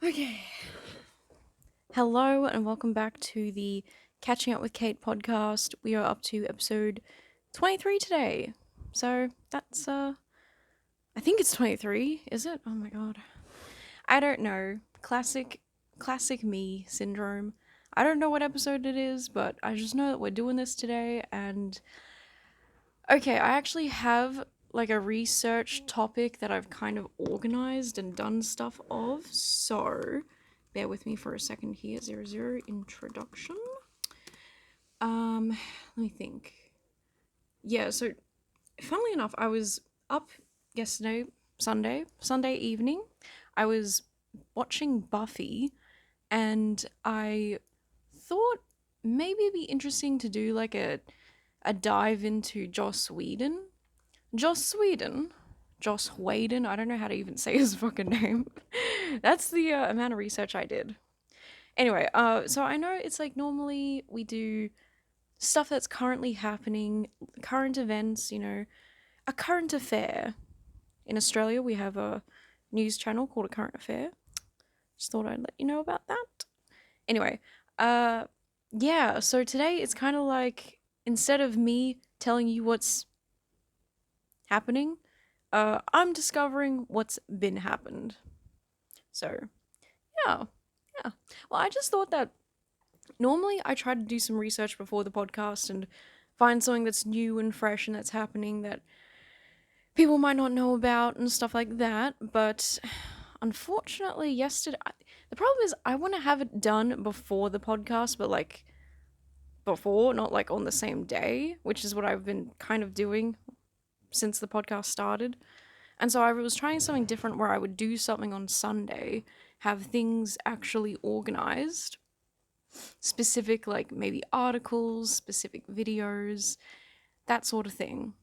Okay. Hello and welcome back to the Catching Up with Kate podcast. We are up to episode 23 today. So that's I think it's 23, is it? Oh my god. I don't know. Classic me syndrome. I don't know what episode it is, but I just know that we're doing this today and okay, I actually have like a research topic that I've kind of organized and done stuff of. So, bear with me for a second here. 00 introduction. Let me think. Yeah, so funnily enough, I was up yesterday, Sunday evening. I was watching Buffy and I thought maybe it'd be interesting to do like a dive into Joss Whedon. Joss Whedon, I don't know how to even say his fucking name. That's the amount of research I did. Anyway, so I know it's like normally we do stuff that's currently happening, current events, a current affair. In Australia, we have a news channel called A Current Affair. Just thought I'd let you know about that. Anyway, yeah, so today it's kind of like instead of me telling you what's happening, I'm discovering what's been happened. So, yeah. Well, I just thought that normally I try to do some research before the podcast and find something that's new and fresh and that's happening that people might not know about and stuff like that. But unfortunately, yesterday, the problem is I want to have it done before the podcast, but like before, not like on the same day, which is what I've been kind of doing since the podcast started. And so I was trying something different where I would do something on Sunday, have things actually organized, specific, like maybe articles, specific videos, that sort of thing.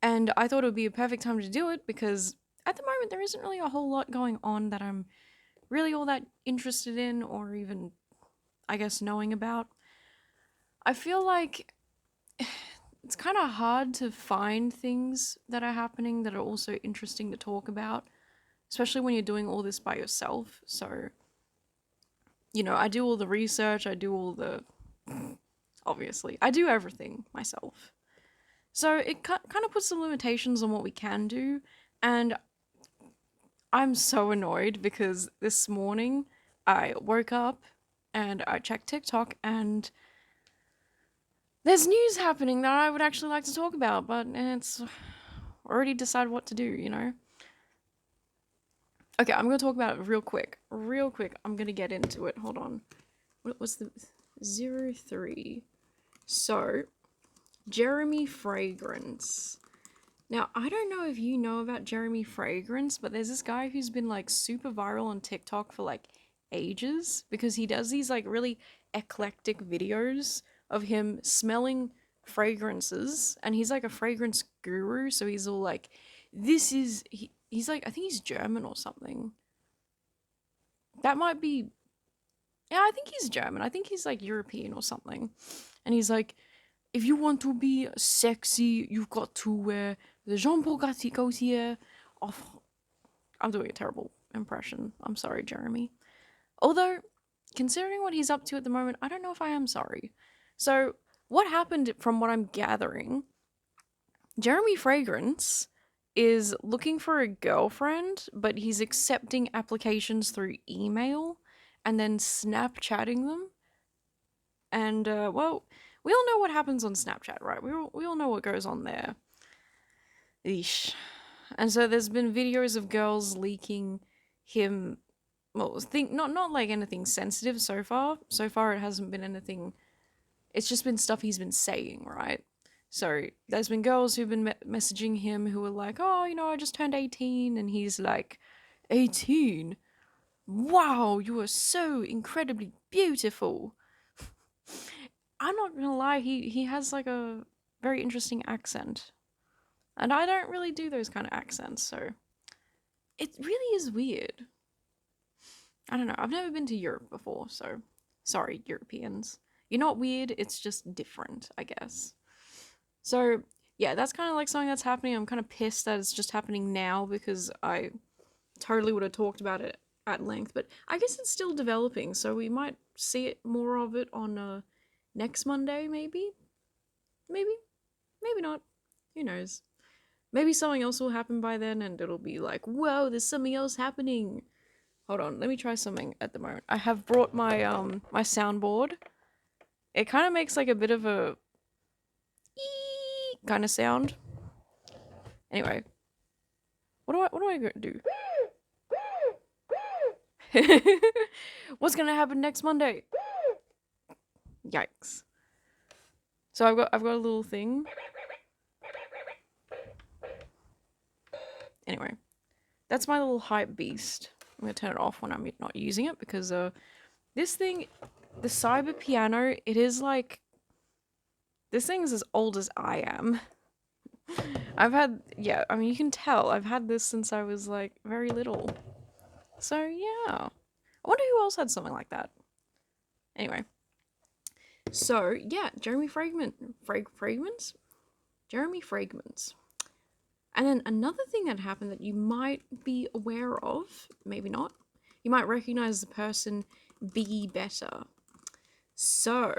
And I thought it would be a perfect time to do it because at the moment there isn't really a whole lot going on that I'm really all that interested in or even, I guess, knowing about. I feel like it's kind of hard to find things that are happening that are also interesting to talk about, especially when you're doing all this by yourself. So, I do all the research, I do all the. Obviously, I do everything myself. So it kind of puts some limitations on what we can do, and I'm so annoyed because this morning I woke up and I checked TikTok and there's news happening that I would actually like to talk about, but it's already decided what to do. Okay, I'm gonna talk about it real quick. I'm gonna get into it. Hold on. What was the 03? So, Jeremy Fragrance. Now, I don't know if you know about Jeremy Fragrance, but there's this guy who's been like super viral on TikTok for like ages because he does these like really eclectic videos of him smelling fragrances, and he's like a fragrance guru, so he's all like, he's like, I think he's German or something. That might be, yeah, I think he's German. I think he's like European or something. And he's like, if you want to be sexy, you've got to wear the Jean Paul Gaultier. Oh, I'm doing a terrible impression. I'm sorry, Jeremy. Although, considering what he's up to at the moment, I don't know if I am sorry. So, what happened from what I'm gathering, Jeremy Fragrance is looking for a girlfriend, but he's accepting applications through email and then Snapchatting them. And, well, we all know what happens on Snapchat, right? We all know what goes on there. Eesh. And so there's been videos of girls leaking him. Well, not like anything sensitive so far. So far, it hasn't been anything. It's just been stuff he's been saying, right? So there's been girls who've been messaging him who are like, oh, I just turned 18, and he's like, 18? Wow, you are so incredibly beautiful. I'm not gonna lie, he has like a very interesting accent. And I don't really do those kind of accents, so it really is weird. I don't know. I've never been to Europe before, so sorry, Europeans. You're not weird, it's just different, I guess. So, yeah, that's kind of like something that's happening. I'm kind of pissed that it's just happening now because I totally would have talked about it at length, but I guess it's still developing, so we might see it more of it on next Monday, maybe? Maybe? Maybe not. Who knows? Maybe something else will happen by then and it'll be like, whoa, there's something else happening. Hold on, let me try something at the moment. I have brought my my soundboard. It kind of makes like a bit of a kind of sound. Anyway, what do I do? What's gonna happen next Monday? Yikes. So I've got a little thing. Anyway, that's my little hype beast. I'm gonna turn it off when I'm not using it because this thing, the cyber piano, it is like, this thing is as old as I am. I've had, yeah, I mean, you can tell, I've had this since I was, like, very little. So, yeah. I wonder who else had something like that. Anyway. So, yeah, Jeremy Fragments? Jeremy Fragments. And then another thing that happened that you might be aware of, maybe not, you might recognize the person Better. So,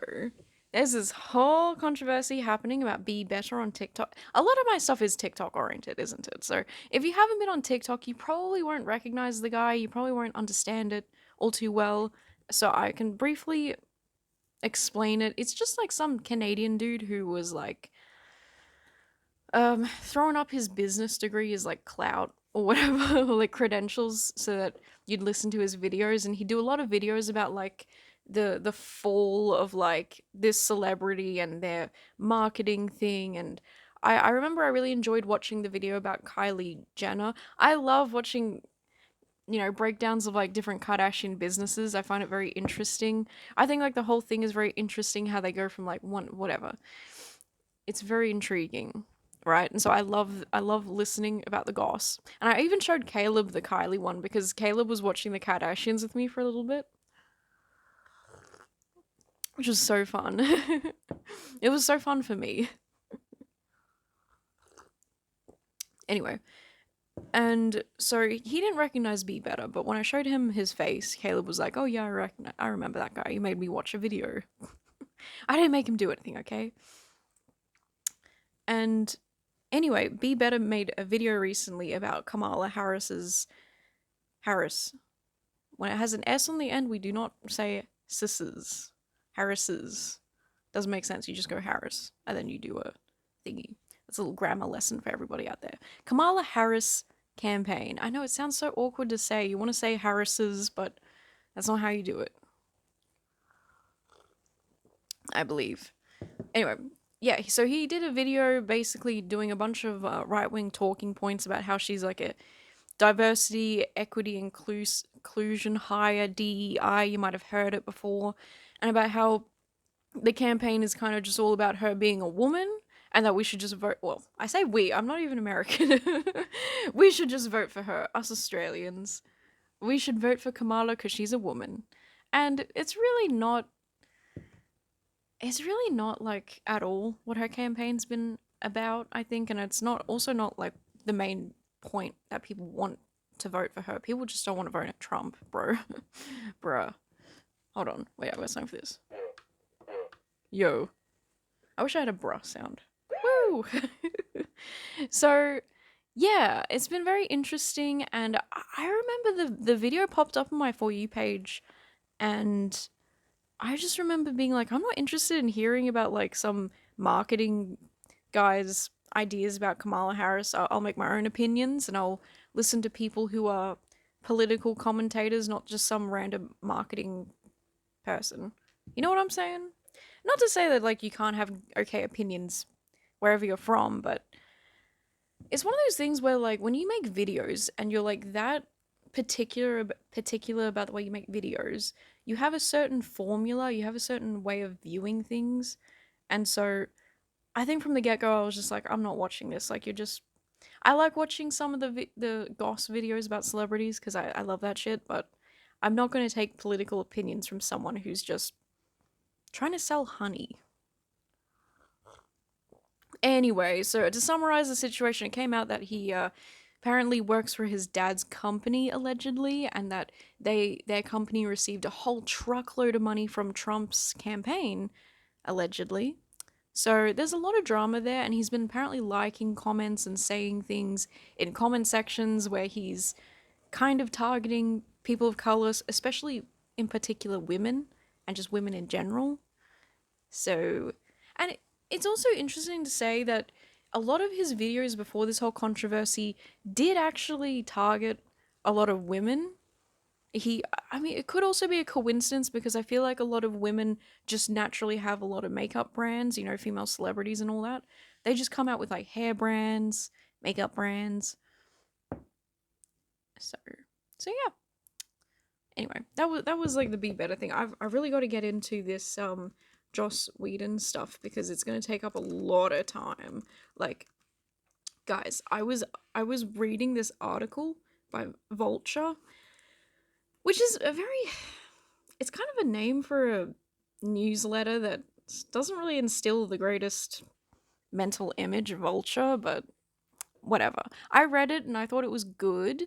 there's this whole controversy happening about Better on TikTok. A lot of my stuff is TikTok oriented, isn't it? So if you haven't been on TikTok, you probably won't recognize the guy. You probably won't understand it all too well. So I can briefly explain it. It's just like some Canadian dude who was like throwing up his business degree as like clout or whatever, or like credentials so that you'd listen to his videos, and he'd do a lot of videos about like the fall of like this celebrity and their marketing thing. And I remember I really enjoyed watching the video about Kylie Jenner. I love watching, you know, breakdowns of like different Kardashian businesses. I find it very interesting. I think like the whole thing is very interesting, how they go from like one whatever. It's very intriguing, right? And so I love listening about the goss. And I even showed Caleb the Kylie one because Caleb was watching the Kardashians with me for a little bit, which was so fun. It was so fun for me. Anyway, and so he didn't recognize Better, but when I showed him his face, Caleb was like, "Oh yeah, I remember that guy. You made me watch a video." I didn't make him do anything, okay? And anyway, Better made a video recently about Kamala Harris's Harris. When it has an S on the end, we do not say sisses. Harris's. Doesn't make sense. You just go Harris, and then you do a thingy. That's a little grammar lesson for everybody out there. Kamala Harris campaign. I know it sounds so awkward to say. You want to say Harris's, but that's not how you do it, I believe. Anyway, yeah, so he did a video basically doing a bunch of right-wing talking points about how she's like a diversity, equity, inclusion hire, DEI, you might have heard it before, and about how the campaign is kind of just all about her being a woman, and that we should just vote. Well, I say we, I'm not even American. We should just vote for her, us Australians. We should vote for Kamala because she's a woman. And it's really not like at all what her campaign's been about, I think, and it's not like the main point that people want to vote for her. People just don't want to vote at Trump, bro. Bruh. Hold on. Wait, I got something for this. Yo. I wish I had a bruh sound. Woo! So, yeah, it's been very interesting, and I remember the video popped up on my For You page, and I just remember being like, I'm not interested in hearing about like some marketing guy's ideas about Kamala Harris. I'll make my own opinions, and I'll listen to people who are political commentators, not just some random marketing person. You know what I'm saying? Not to say that like you can't have okay opinions wherever you're from, but it's one of those things where like when you make videos and you're like that particular about the way you make videos, you have a certain formula, you have a certain way of viewing things. And so I think from the get-go I was just like, I'm not watching this. Like, I like watching some of the goss videos about celebrities because I love that shit, but I'm not going to take political opinions from someone who's just trying to sell honey. Anyway, so to summarize the situation, it came out that he apparently works for his dad's company allegedly, and that their company received a whole truckload of money from Trump's campaign allegedly. So there's a lot of drama there, and he's been apparently liking comments and saying things in comment sections where he's kind of targeting people of color, especially in particular women and just women in general. So, and it's also interesting to say that a lot of his videos before this whole controversy did actually target a lot of women. I mean, it could also be a coincidence because I feel like a lot of women just naturally have a lot of makeup brands, female celebrities and all that. They just come out with like hair brands, makeup brands. So, yeah. Anyway, that was like the Be Better thing. I've really got to get into this Joss Whedon stuff because it's going to take up a lot of time. Like, guys, I was reading this article by Vulture, which is it's kind of a name for a newsletter that doesn't really instill the greatest mental image of Vulture, but whatever. I read it and I thought it was good.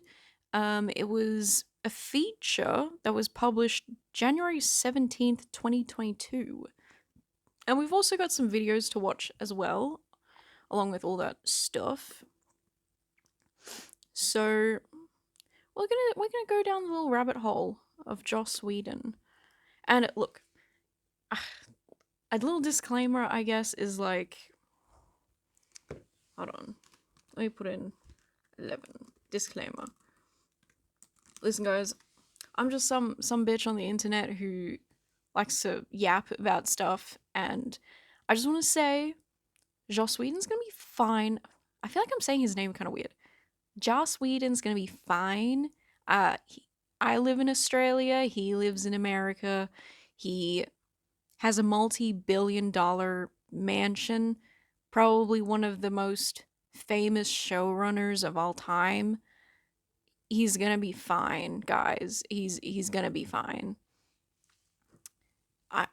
It was a feature that was published January 17th, 2022. And we've also got some videos to watch as well, along with all that stuff. So we're gonna go down the little rabbit hole of Joss Whedon. And look, a little disclaimer, I guess, is like, hold on, let me put in 11 disclaimer. Listen, guys, I'm just some bitch on the internet who likes to yap about stuff, and I just want to say, Joss Whedon's gonna be fine. I feel like I'm saying his name kind of weird. Joss Whedon's gonna be fine. I live in Australia. He lives in America. He has a multi-billion-dollar mansion, probably one of the most famous showrunners of all time. He's gonna be fine, guys. He's gonna be fine. I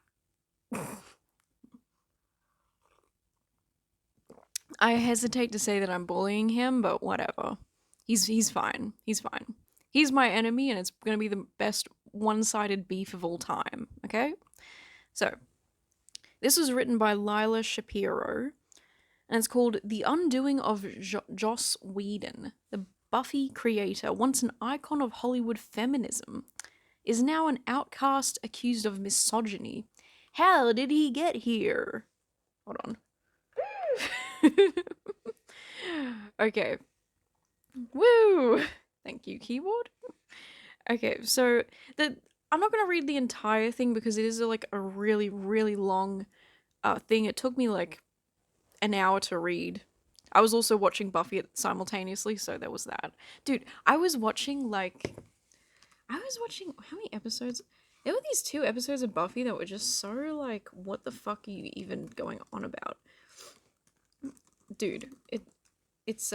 I hesitate to say that I'm bullying him, but whatever. He's fine. He's fine. He's my enemy, and it's gonna be the best one-sided beef of all time. Okay, so this was written by Lila Shapiro, and it's called "The Undoing of Joss Whedon." The Buffy creator, once an icon of Hollywood feminism, is now an outcast accused of misogyny. How did he get here? Hold on. Okay. Woo! Thank you, keyboard. Okay, so I'm not gonna read the entire thing because it is like a really, really long thing. It took me like an hour to read. I was also watching Buffy simultaneously, so there was that. Dude, I was watching how many episodes? There were these 2 episodes of Buffy that were just so like, what the fuck are you even going on about? Dude, it's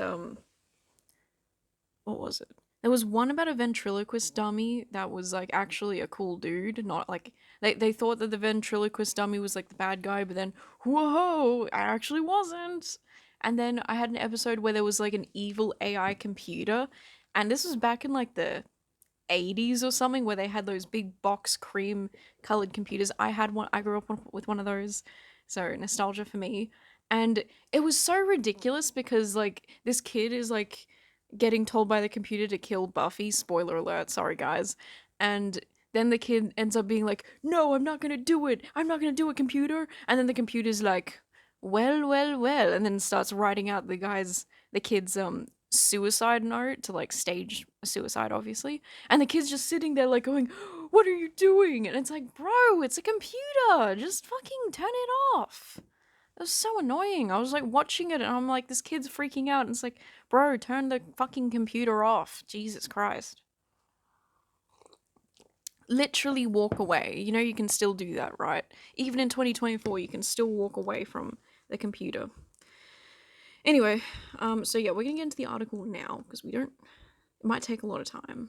what was it? There was one about a ventriloquist dummy that was like actually a cool dude, not like they thought that the ventriloquist dummy was like the bad guy, but then whoa, I actually wasn't. And then I had an episode where there was like an evil AI computer, and this was back in like the 80s or something, where they had those big box cream colored computers. I grew up with one of those, so nostalgia for me. And it was so ridiculous because like this kid is like getting told by the computer to kill Buffy, spoiler alert, sorry guys, and then the kid ends up being like, no, I'm not gonna do it, computer. And then the computer's like, well, and then starts writing out the kid's suicide note to like stage a suicide, obviously. And the kid's just sitting there like going, what are you doing? And it's like, bro, it's a computer, just fucking turn it off. It was so annoying. I was like watching it and I'm like, this kid's freaking out, and it's like, bro, turn the fucking computer off. Jesus Christ. Literally walk away. You can still do that, right? Even in 2024, you can still walk away from the computer. Anyway, so yeah, we're gonna get into the article now because it might take a lot of time.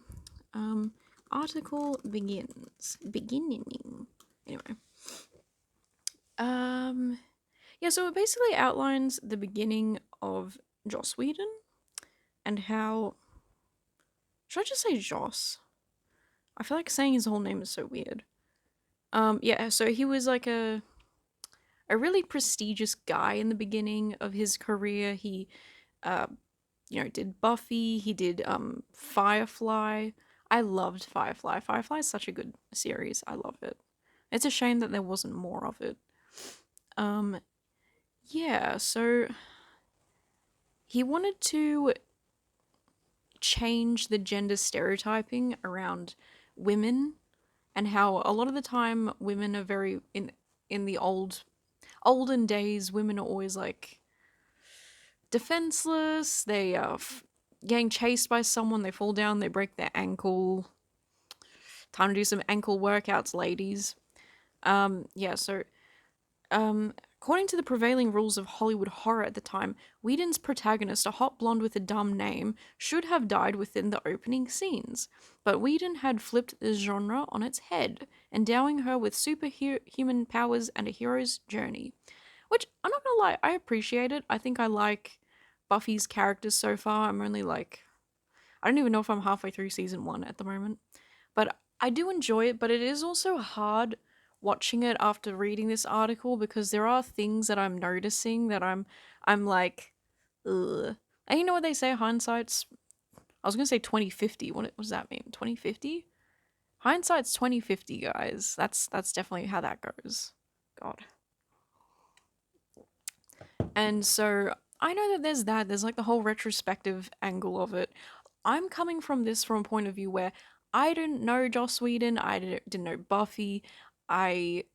Article beginning. Anyway. Yeah, so it basically outlines the beginning of Joss Whedon. and how... Should I just say Joss? I feel like saying his whole name is so weird. Yeah, so he was like a really prestigious guy in the beginning of his career. He, uh, did Buffy. He did Firefly. I loved Firefly. Firefly is such a good series. I love it. It's a shame that there wasn't more of it. Yeah, so he wanted to change the gender stereotyping around women and how a lot of the time women are very in the olden days, women are always like defenseless. They are getting chased by someone, they fall down, they break their ankle. Time to do some ankle workouts, ladies. Yeah, so according to the prevailing rules of Hollywood horror at the time, Whedon's protagonist, a hot blonde with a dumb name, should have died within the opening scenes. But Whedon had flipped the genre on its head, endowing her with superhuman powers and a hero's journey. Which, I'm not gonna lie, I appreciate it. I think I like Buffy's characters so far. I'm only like... I don't even know if I'm halfway through season 1 at the moment. But I do enjoy it, but it is also hard watching it after reading this article because there are things that I'm noticing that I'm like, ugh. And you know what they say, hindsight's... I was gonna say 2050. What does that mean? 2050? Hindsight's 2050, guys. That's definitely how that goes. God. And so I know that there's like the whole retrospective angle of it. I'm coming from a point of view where I didn't know Joss Whedon, I didn't know Buffy, I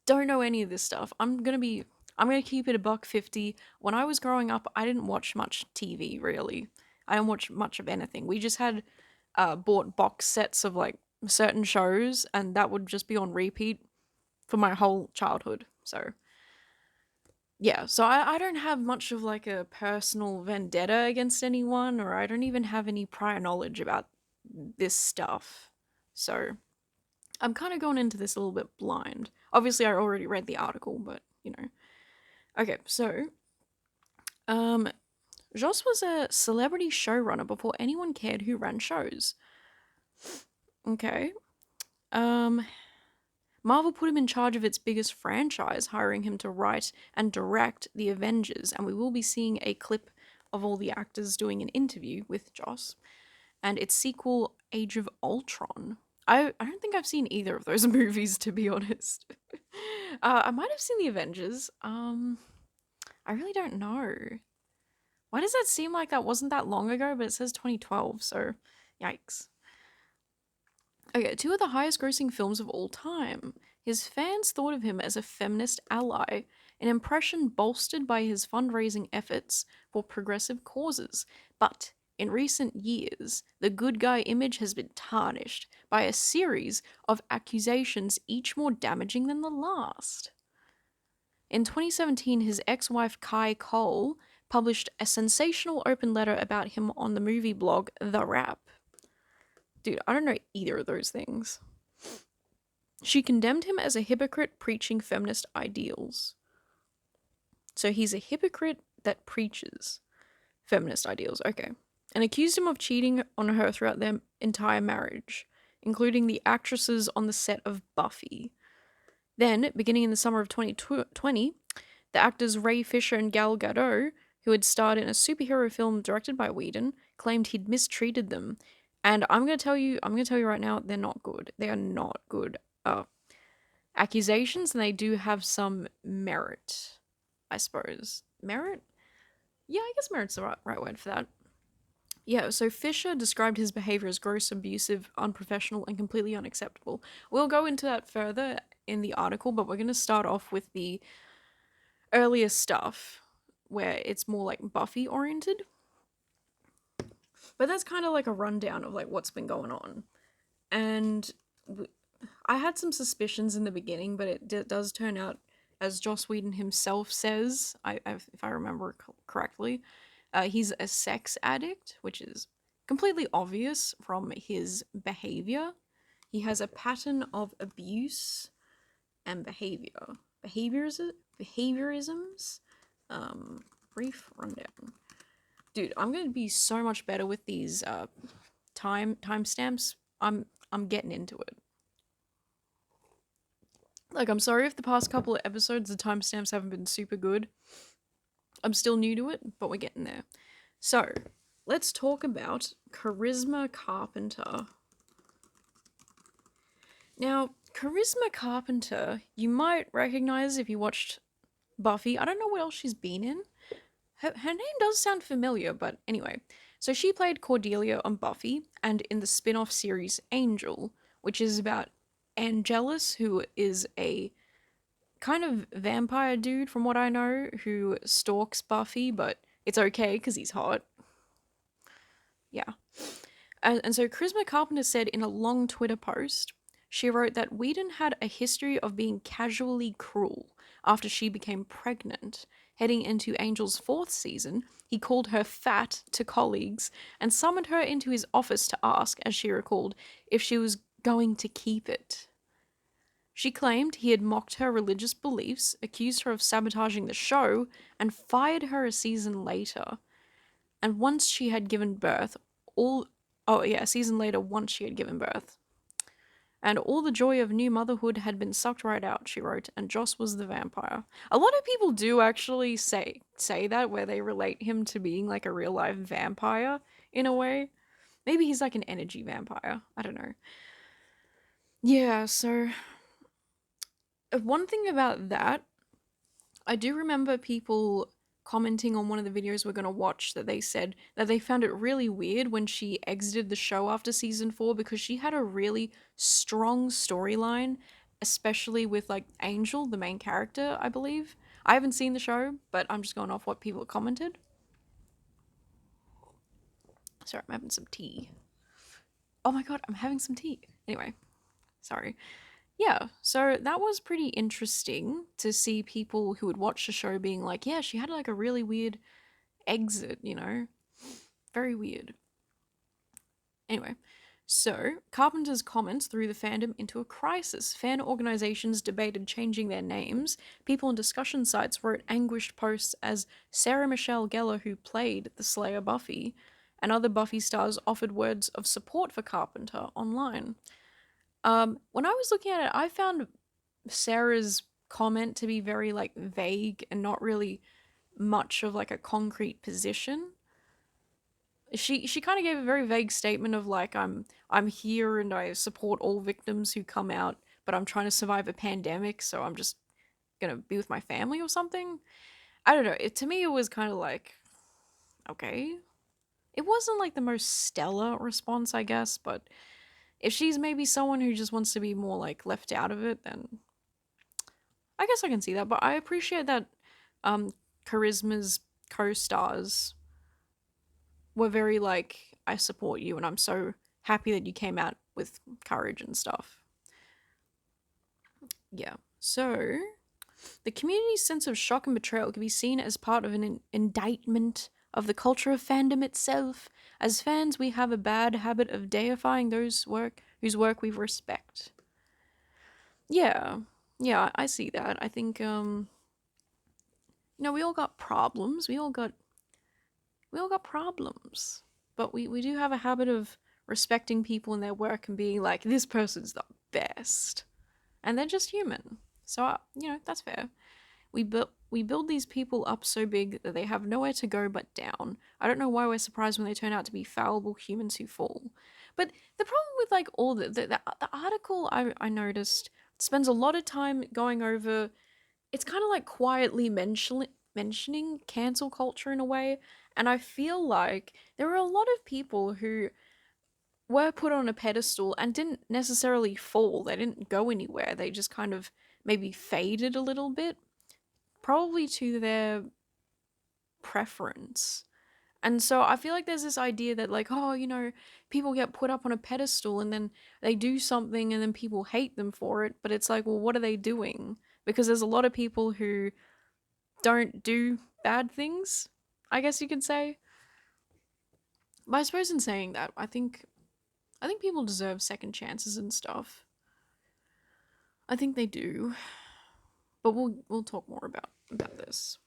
don't know any of this stuff. I'm gonna keep it $1.50. When I was growing up, I didn't watch much TV really. I didn't watch much of anything. We just had bought box sets of like certain shows, and that would just be on repeat for my whole childhood. So yeah, so I don't have much of like a personal vendetta against anyone, or I don't even have any prior knowledge about this stuff. So I'm kind of going into this a little bit blind. Obviously, I already read the article, but Okay, so Joss was a celebrity showrunner before anyone cared who ran shows. Okay. Marvel put him in charge of its biggest franchise, hiring him to write and direct The Avengers, and we will be seeing a clip of all the actors doing an interview with Joss, and its sequel, Age of Ultron. I don't think I've seen either of those movies, to be honest. I might have seen The Avengers. I really don't know. Why does that seem like that wasn't that long ago, but it says 2012, so yikes. Okay, 2 of the highest grossing films of all time. His fans thought of him as a feminist ally, an impression bolstered by his fundraising efforts for progressive causes. But in recent years, the good guy image has been tarnished by a series of accusations, each more damaging than the last. In 2017, his ex-wife Kai Cole published a sensational open letter about him on the movie blog The Wrap. Dude, I don't know either of those things. She condemned him as a hypocrite preaching feminist ideals. So he's a hypocrite that preaches feminist ideals, okay. And accused him of cheating on her throughout their entire marriage, including the actresses on the set of Buffy. Then, beginning in the summer of 2020, the actors Ray Fisher and Gal Gadot, who had starred in a superhero film directed by Whedon, claimed he'd mistreated them. And I'm gonna tell you right now, they're not good. They are not good accusations, and they do have some merit, I suppose. Merit? Yeah, I guess merit's the right word for that. Yeah, so Fisher described his behavior as gross, abusive, unprofessional, and completely unacceptable. We'll go into that further in the article, but we're going to start off with the earlier stuff, where it's more like Buffy oriented. But that's kind of like a rundown of like what's been going on. And I had some suspicions in the beginning, but it does turn out, as Joss Whedon himself says, if I remember correctly, he's a sex addict, which is completely obvious from his behavior. He has a pattern of abuse and behaviorisms. Brief rundown. Dude, I'm gonna be so much better with these timestamps. I'm getting into it. Like, I'm sorry if the past couple of episodes the timestamps haven't been super good. I'm still new to it, but we're getting there. So, let's talk about Charisma Carpenter. Now, Charisma Carpenter, you might recognize if you watched Buffy. I don't know what else she's been in. Her name does sound familiar, but anyway. So she played Cordelia on Buffy and in the spin off series Angel, which is about Angelus, who is a kind of vampire dude, from what I know, who stalks Buffy, but it's okay because he's hot. Yeah. And so Charisma Carpenter said in a long Twitter post, she wrote that Whedon had a history of being casually cruel after she became pregnant. Heading into Angel's 4th season, he called her fat to colleagues and summoned her into his office to ask, as she recalled, if she was going to keep it. She claimed he had mocked her religious beliefs, accused her of sabotaging the show, and fired her a season later. And once she had given birth, a season later, once she had given birth. And all the joy of new motherhood had been sucked right out, she wrote, and Joss was the vampire. A lot of people do actually say that, where they relate him to being like a real life vampire, in a way. Maybe he's like an energy vampire. I don't know. Yeah, so one thing about that, I do remember people commenting on one of the videos we're going to watch that they said that they found it really weird when she exited the show after season 4 because she had a really strong storyline, especially with like Angel, the main character, I believe. I haven't seen the show, but I'm just going off what people commented. Sorry, I'm having some tea. Oh my god, I'm having some tea. Anyway, sorry. Yeah, so that was pretty interesting to see people who would watch the show being like, yeah, she had like a really weird exit, you know? Very weird. Anyway, so Carpenter's comments threw the fandom into a crisis. Fan organizations debated changing their names. People on discussion sites wrote anguished posts as Sarah Michelle Gellar, who played the Slayer Buffy, and other Buffy stars offered words of support for Carpenter online. When I was looking at it, I found Sarah's comment to be very like vague and not really much of like a concrete position. She kind of gave a very vague statement of like I'm here and I support all victims who come out, but I'm trying to survive a pandemic, so I'm just gonna be with my family or something. I don't know. To me, it was kind of like, okay. It wasn't like the most stellar response, I guess, but if she's maybe someone who just wants to be more like left out of it, then I guess I can see that. But I appreciate that Charisma's co-stars were very like, I support you and I'm so happy that you came out with courage and stuff. Yeah. So, the community's sense of shock and betrayal can be seen as part of an indictment of the culture of fandom itself. As fans, we have a bad habit of deifying those whose work we respect. Yeah. Yeah, I see that. I think we all got problems. We all got problems. But we do have a habit of respecting people and their work and being like, this person's the best. And they're just human. So, that's fair. We build these people up so big that they have nowhere to go but down. I don't know why we're surprised when they turn out to be fallible humans who fall. But the problem with like all the article I noticed spends a lot of time going over, it's kind of like quietly mentioning cancel culture in a way, and I feel like there are a lot of people who were put on a pedestal and didn't necessarily fall. They didn't go anywhere. They just kind of maybe faded a little bit, probably to their preference. And so I feel like there's this idea that like, oh, people get put up on a pedestal and then they do something and then people hate them for it. But it's like, well, what are they doing? Because there's a lot of people who don't do bad things, I guess you could say. But I suppose in saying that, I think people deserve second chances and stuff. I think they do. But we'll talk more about this.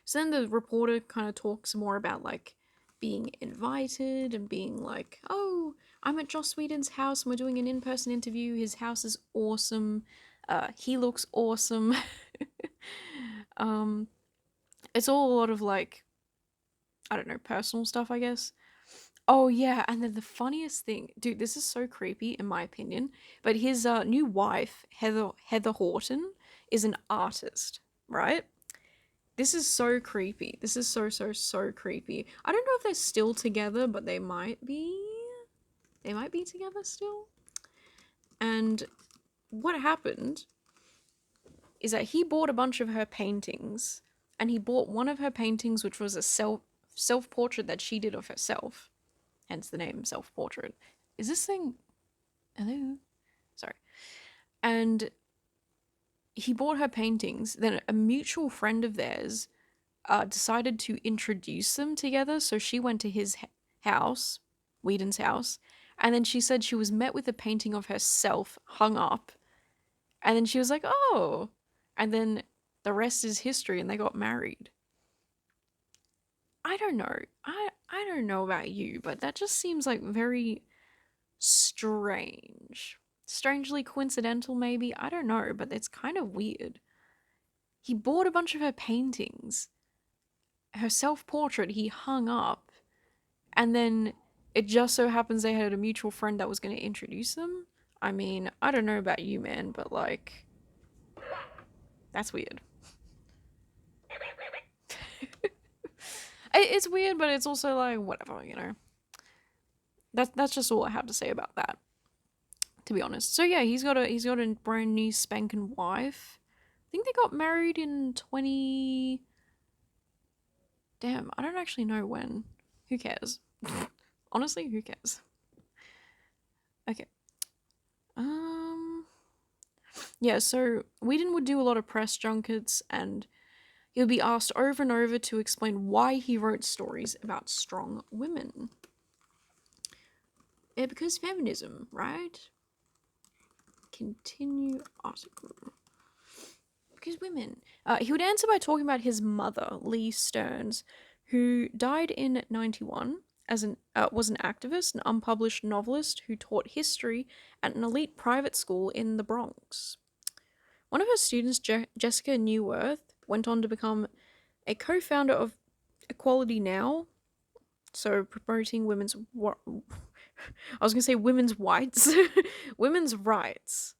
So then the reporter kind of talks more about like being invited and being like, oh, I'm at Joss Whedon's house and we're doing an in-person interview. His house is awesome. He looks awesome. um, it's all a lot of like, I don't know, personal stuff, I guess. Oh yeah, and then the funniest thing, dude, this is so creepy in my opinion, but his new wife, Heather Horton, is an artist, right? This is so creepy. This is so creepy. I don't know if they're still together, but they might be. They might be together still. And what happened is that he bought a bunch of her paintings, and he bought one of her paintings, which was a self-portrait that she did of herself. Hence the name self-portrait. Is this thing... Hello? Sorry. And he bought her paintings. Then a mutual friend of theirs decided to introduce them together. So she went to his house, Whedon's house, and then she said she was met with a painting of herself hung up. And then she was like, oh. And then the rest is history, and they got married. I don't know. I don't know about you, but that just seems like very strange. Strangely coincidental, maybe? I don't know, but it's kind of weird. He bought a bunch of her paintings. Her self-portrait he hung up. And then it just so happens they had a mutual friend that was going to introduce them. I mean, I don't know about you, man, but like... That's weird. It's weird, but it's also like, whatever, you know. That's just all I have to say about that, to be honest. So yeah, he's got a brand new spanking wife. I think they got married in 20... Damn, I don't actually know when. Who cares? Honestly, who cares? Okay. Yeah, so Whedon would do a lot of press junkets, and he would be asked over and over to explain why he wrote stories about strong women. Yeah, because feminism, right? Continue article. Because women. He would answer by talking about his mother, Lee Stearns, who died in 91 was an activist, an unpublished novelist who taught history at an elite private school in the Bronx. One of her students, Jessica Neuwirth, went on to become a co-founder of Equality Now, so promoting women's... I was going to say women's rights. Women's rights.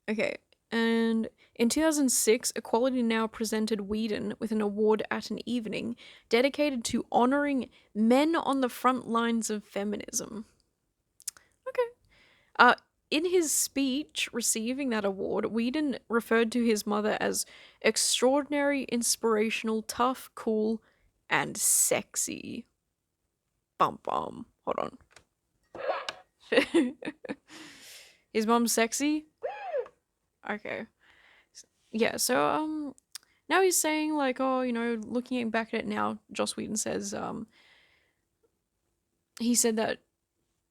Okay, and in 2006, Equality Now presented Whedon with an award at an evening dedicated to honoring men on the front lines of feminism. Okay. In his speech receiving that award, Whedon referred to his mother as extraordinary, inspirational, tough, cool, and sexy. Bum bum. Hold on. His mom's sexy? Okay. Yeah, so now he's saying like, oh, you know, looking back at it now, Joss Whedon says he said that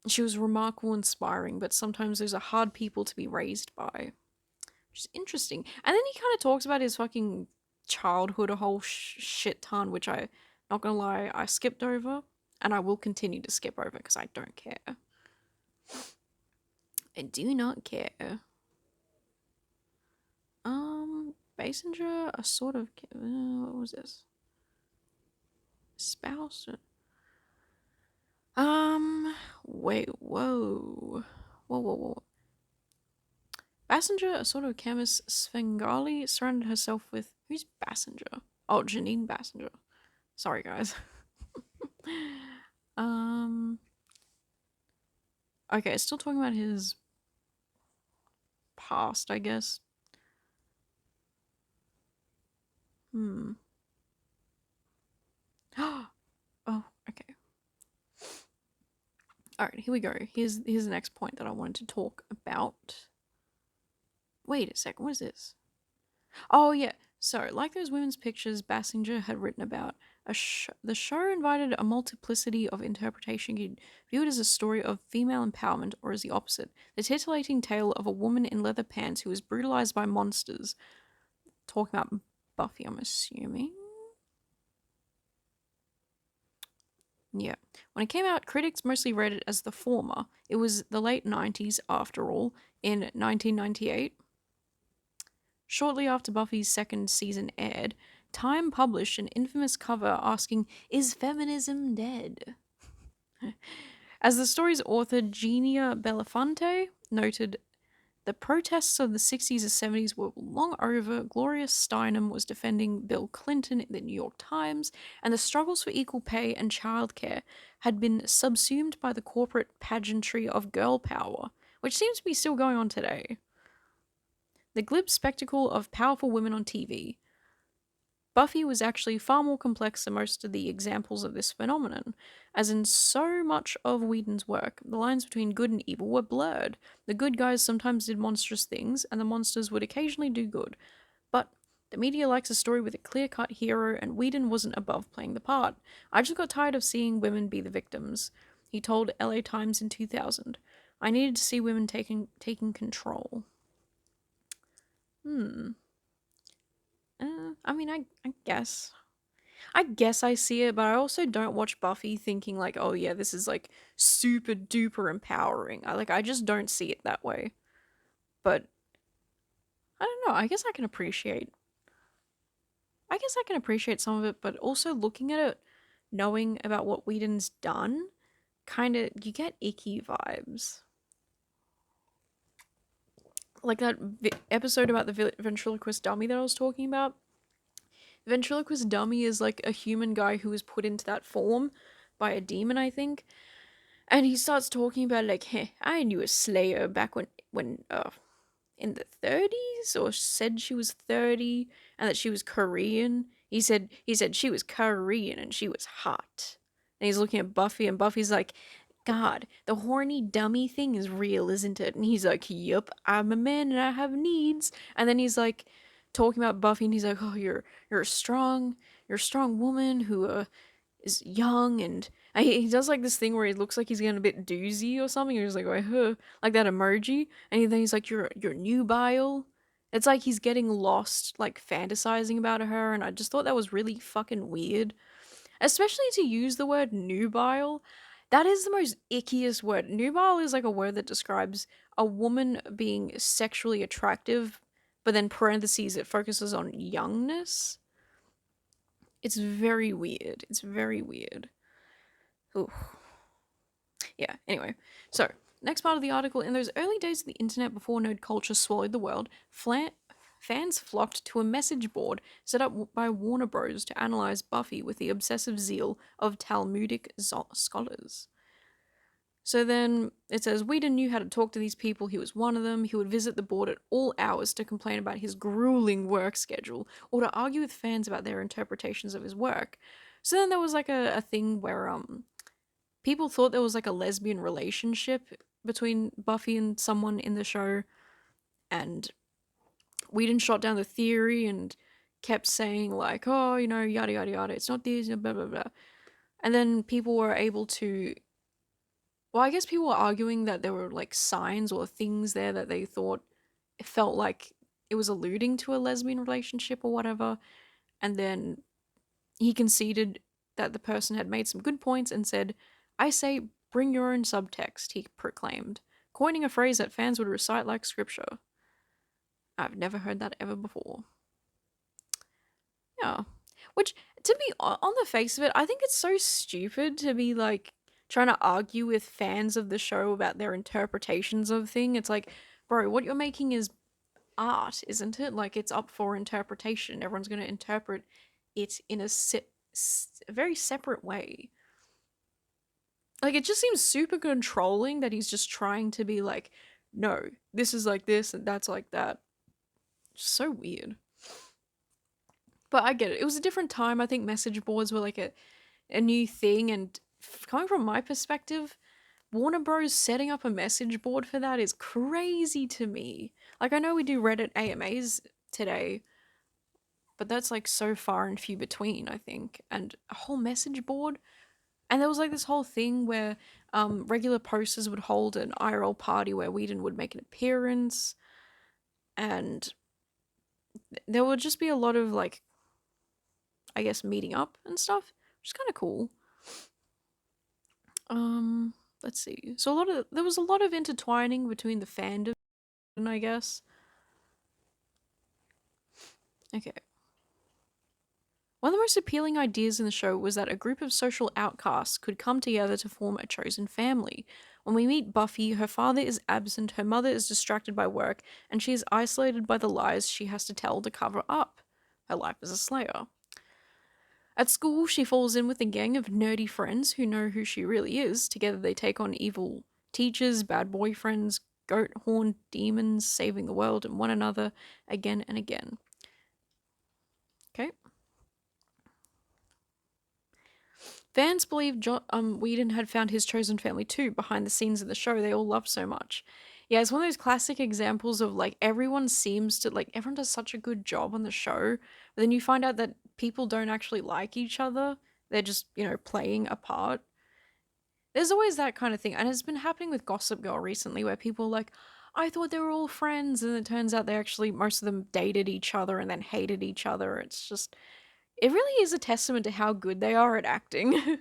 she was remarkable, inspiring, but sometimes those are hard people to be raised by. Which is interesting. And then he kind of talks about his fucking childhood a whole shit ton, which I, not gonna lie, I skipped over. And I will continue to skip over because I don't care. I do not care. Basinger, a sort of... what was this? Spouse? Wait, whoa. Whoa. Bassinger, a sort of chemist, Svengali, surrounded herself with... Who's Bassinger? Oh, Janine Bassinger. Sorry, guys. Okay, still talking about his past, I guess. Oh, okay. Alright, here we go. Here's the next point that I wanted to talk about. Wait a second, what is this? Oh, yeah. So, like those women's pictures Bassinger had written about, the show invited a multiplicity of interpretation. You could view it as a story of female empowerment, or as the opposite. The titillating tale of a woman in leather pants who was brutalized by monsters. Talking about Buffy, I'm assuming. Yeah. When it came out, critics mostly read it as the former. It was the late 90s, after all, in 1998. Shortly after Buffy's second season aired, Time published an infamous cover asking, "Is feminism dead?" As the story's author, Genia Belafonte, noted, the protests of the 60s and 70s were long over. Gloria Steinem was defending Bill Clinton in the New York Times, and the struggles for equal pay and childcare had been subsumed by the corporate pageantry of girl power, which seems to be still going on today. The glib spectacle of powerful women on TV. Buffy was actually far more complex than most of the examples of this phenomenon, as in so much of Whedon's work, the lines between good and evil were blurred. The good guys sometimes did monstrous things, and the monsters would occasionally do good. But the media likes a story with a clear-cut hero, and Whedon wasn't above playing the part. "I just got tired of seeing women be the victims," he told LA Times in 2000. "I needed to see women taking control." I mean, I guess. I guess I see it, but I also don't watch Buffy thinking like, oh yeah, this is like super duper empowering. I just don't see it that way. But I don't know. I guess I can appreciate some of it, but also looking at it, knowing about what Whedon's done, kind of you get icky vibes. Like that episode about the ventriloquist dummy that I was talking about. The ventriloquist dummy is like a human guy who was put into that form by a demon, I think. And he starts talking about like, hey, I knew a Slayer back when in the 30s, or said she was 30 and that she was Korean. He said she was Korean and she was hot. And he's looking at Buffy, and Buffy's like, "God, the horny dummy thing is real, isn't it?" And he's like, "Yup, I'm a man and I have needs." And then he's like talking about Buffy, and he's like, "Oh, you're a strong woman who is young," and he does like this thing where he looks like he's getting a bit doozy or something. He's like, huh, like that emoji, and then he's like, "You're nubile." It's like he's getting lost, like fantasizing about her, and I just thought that was really fucking weird. Especially to use the word nubile. That is the most ickiest word. Nubile is like a word that describes a woman being sexually attractive, but then parentheses it focuses on youngness. It's very weird. It's very weird. Ooh. Yeah, anyway. So, next part of the article. In those early days of the internet before nerd culture swallowed the world, fans flocked to a message board set up by Warner Bros. To analyze Buffy with the obsessive zeal of Talmudic scholars. So then it says, Whedon knew how to talk to these people. He was one of them. He would visit the board at all hours to complain about his grueling work schedule or to argue with fans about their interpretations of his work. So then there was like a thing where people thought there was like a lesbian relationship between Buffy and someone in the show, and Whedon shot down the theory and kept saying like, oh, you know, yada yada yada, it's not this, blah blah blah. And then people were able to, well, I guess people were arguing that there were like signs or things there that they thought it felt like it was alluding to a lesbian relationship or whatever. And then he conceded that the person had made some good points and said, "I say, bring your own subtext," he proclaimed, coining a phrase that fans would recite like scripture. I've never heard that ever before. Yeah. Which, to be on the face of it, I think it's so stupid to be like trying to argue with fans of the show about their interpretations of thing. It's like, bro, what you're making is art, isn't it? Like, it's up for interpretation. Everyone's going to interpret it in a very separate way. Like, it just seems super controlling that he's just trying to be like, no, this is like this and that's like that. Just so weird. But I get it. It was a different time. I think message boards were like a new thing, and coming from my perspective, Warner Bros. Setting up a message board for that is crazy to me. Like, I know we do Reddit AMAs today, but that's like so far and few between, I think. And a whole message board? And there was like this whole thing where regular posters would hold an IRL party where Whedon would make an appearance, and there would just be a lot of like I guess, meeting up and stuff, which is kind of cool. Let's see. So there was a lot of intertwining between the fandom, I guess. Okay. One of the most appealing ideas in the show was that a group of social outcasts could come together to form a chosen family. When we meet Buffy, her father is absent, her mother is distracted by work, and she is isolated by the lies she has to tell to cover up her life as a slayer. At school, she falls in with a gang of nerdy friends who know who she really is. Together, they take on evil teachers, bad boyfriends, goat horn demons, saving the world and one another again and again. Okay. Fans believe Whedon had found his chosen family too, behind the scenes of the show they all love so much. Yeah, it's one of those classic examples of like everyone does such a good job on the show, but then you find out that people don't actually like each other. They're just, playing a part. There's always that kind of thing, and it's been happening with Gossip Girl recently where people are like, I thought they were all friends, and it turns out most of them dated each other and then hated each other. It's just, it really is a testament to how good they are at acting.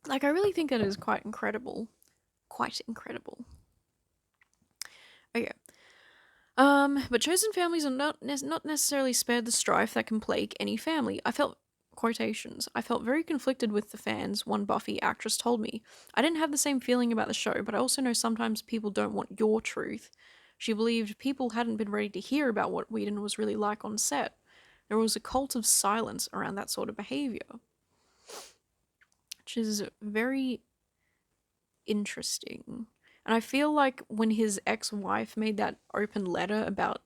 Like, I really think that is quite incredible. Quite incredible. Okay. But chosen families are not necessarily spared the strife that can plague any family. I felt very conflicted with the fans, one Buffy actress told me. I didn't have the same feeling about the show, but I also know sometimes people don't want your truth. She believed people hadn't been ready to hear about what Whedon was really like on set. There was a cult of silence around that sort of behavior, which is very interesting. And I feel like when his ex-wife made that open letter about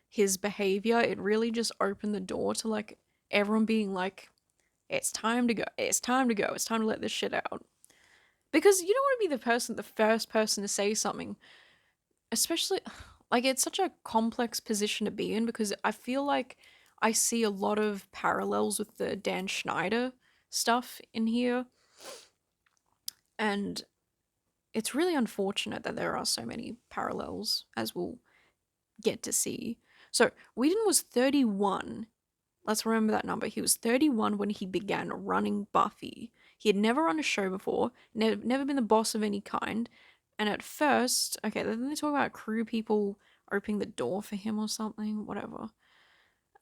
his behavior, it really just opened the door to like everyone being like, it's time to go. It's time to go. It's time to let this shit out. Because you don't want to be the first person to say something. Especially, like, it's such a complex position to be in because I feel like I see a lot of parallels with the Dan Schneider stuff in here. And it's really unfortunate that there are so many parallels, as we'll get to see. So, Whedon was 31. Let's remember that number. He was 31 when he began running Buffy. He had never run a show before, never been the boss of any kind. And at first, okay, then they talk about crew people opening the door for him or something, whatever.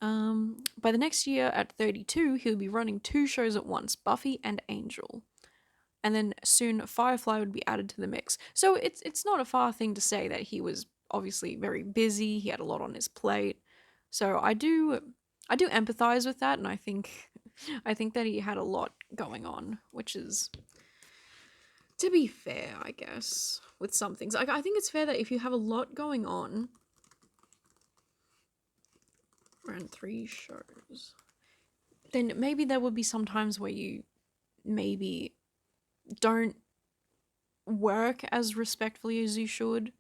By the next year, at 32, he would be running 2 shows at once, Buffy and Angel. And then soon Firefly would be added to the mix. So it's not a far thing to say that he was obviously very busy, he had a lot on his plate. So I do empathize with that, and I think that he had a lot going on, which is, to be fair, I guess, with some things. Like, I think it's fair that if you have a lot going on, around 3 shows, then maybe there would be some times where you maybe don't work as respectfully as you should,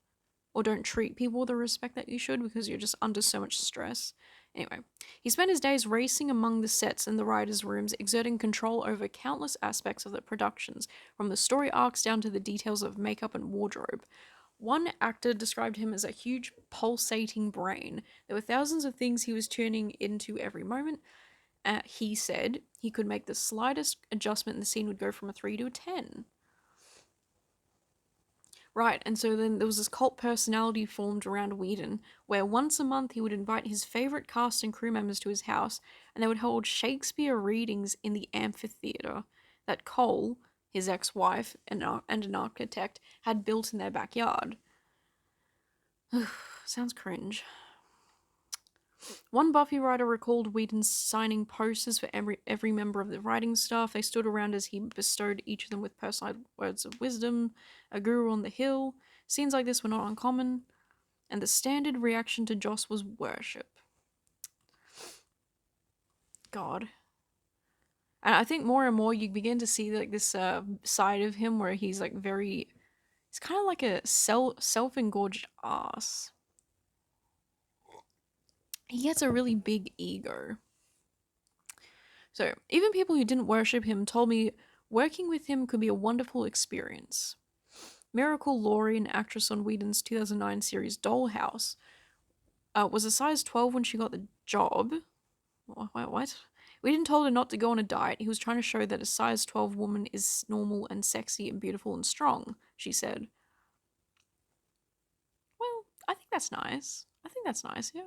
or don't treat people with the respect that you should because you're just under so much stress. Anyway, he spent his days racing among the sets and the writers' rooms, exerting control over countless aspects of the productions, from the story arcs down to the details of makeup and wardrobe. One actor described him as a huge pulsating brain. There were thousands of things he was tuning into every moment. He said he could make the slightest adjustment and the scene would go from a 3 to a 10. Right, and so then there was this cult personality formed around Whedon, where once a month he would invite his favourite cast and crew members to his house, and they would hold Shakespeare readings in the amphitheatre that Cole, his ex-wife and an architect, had built in their backyard. Sounds cringe. One Buffy writer recalled Whedon signing posters for every member of the writing staff. They stood around as he bestowed each of them with personalized words of wisdom. A guru on the hill. Scenes like this were not uncommon, and the standard reaction to Joss was worship. God. And I think more and more you begin to see like this side of him where he's like he's kind of like a self-engorged ass. He gets a really big ego. So, even people who didn't worship him told me working with him could be a wonderful experience. Miracle Laurie, an actress on Whedon's 2009 series Dollhouse, was a size 12 when she got the job. What? Whedon told her not to go on a diet. He was trying to show that a size 12 woman is normal and sexy and beautiful and strong, she said. Well, I think that's nice. Yeah.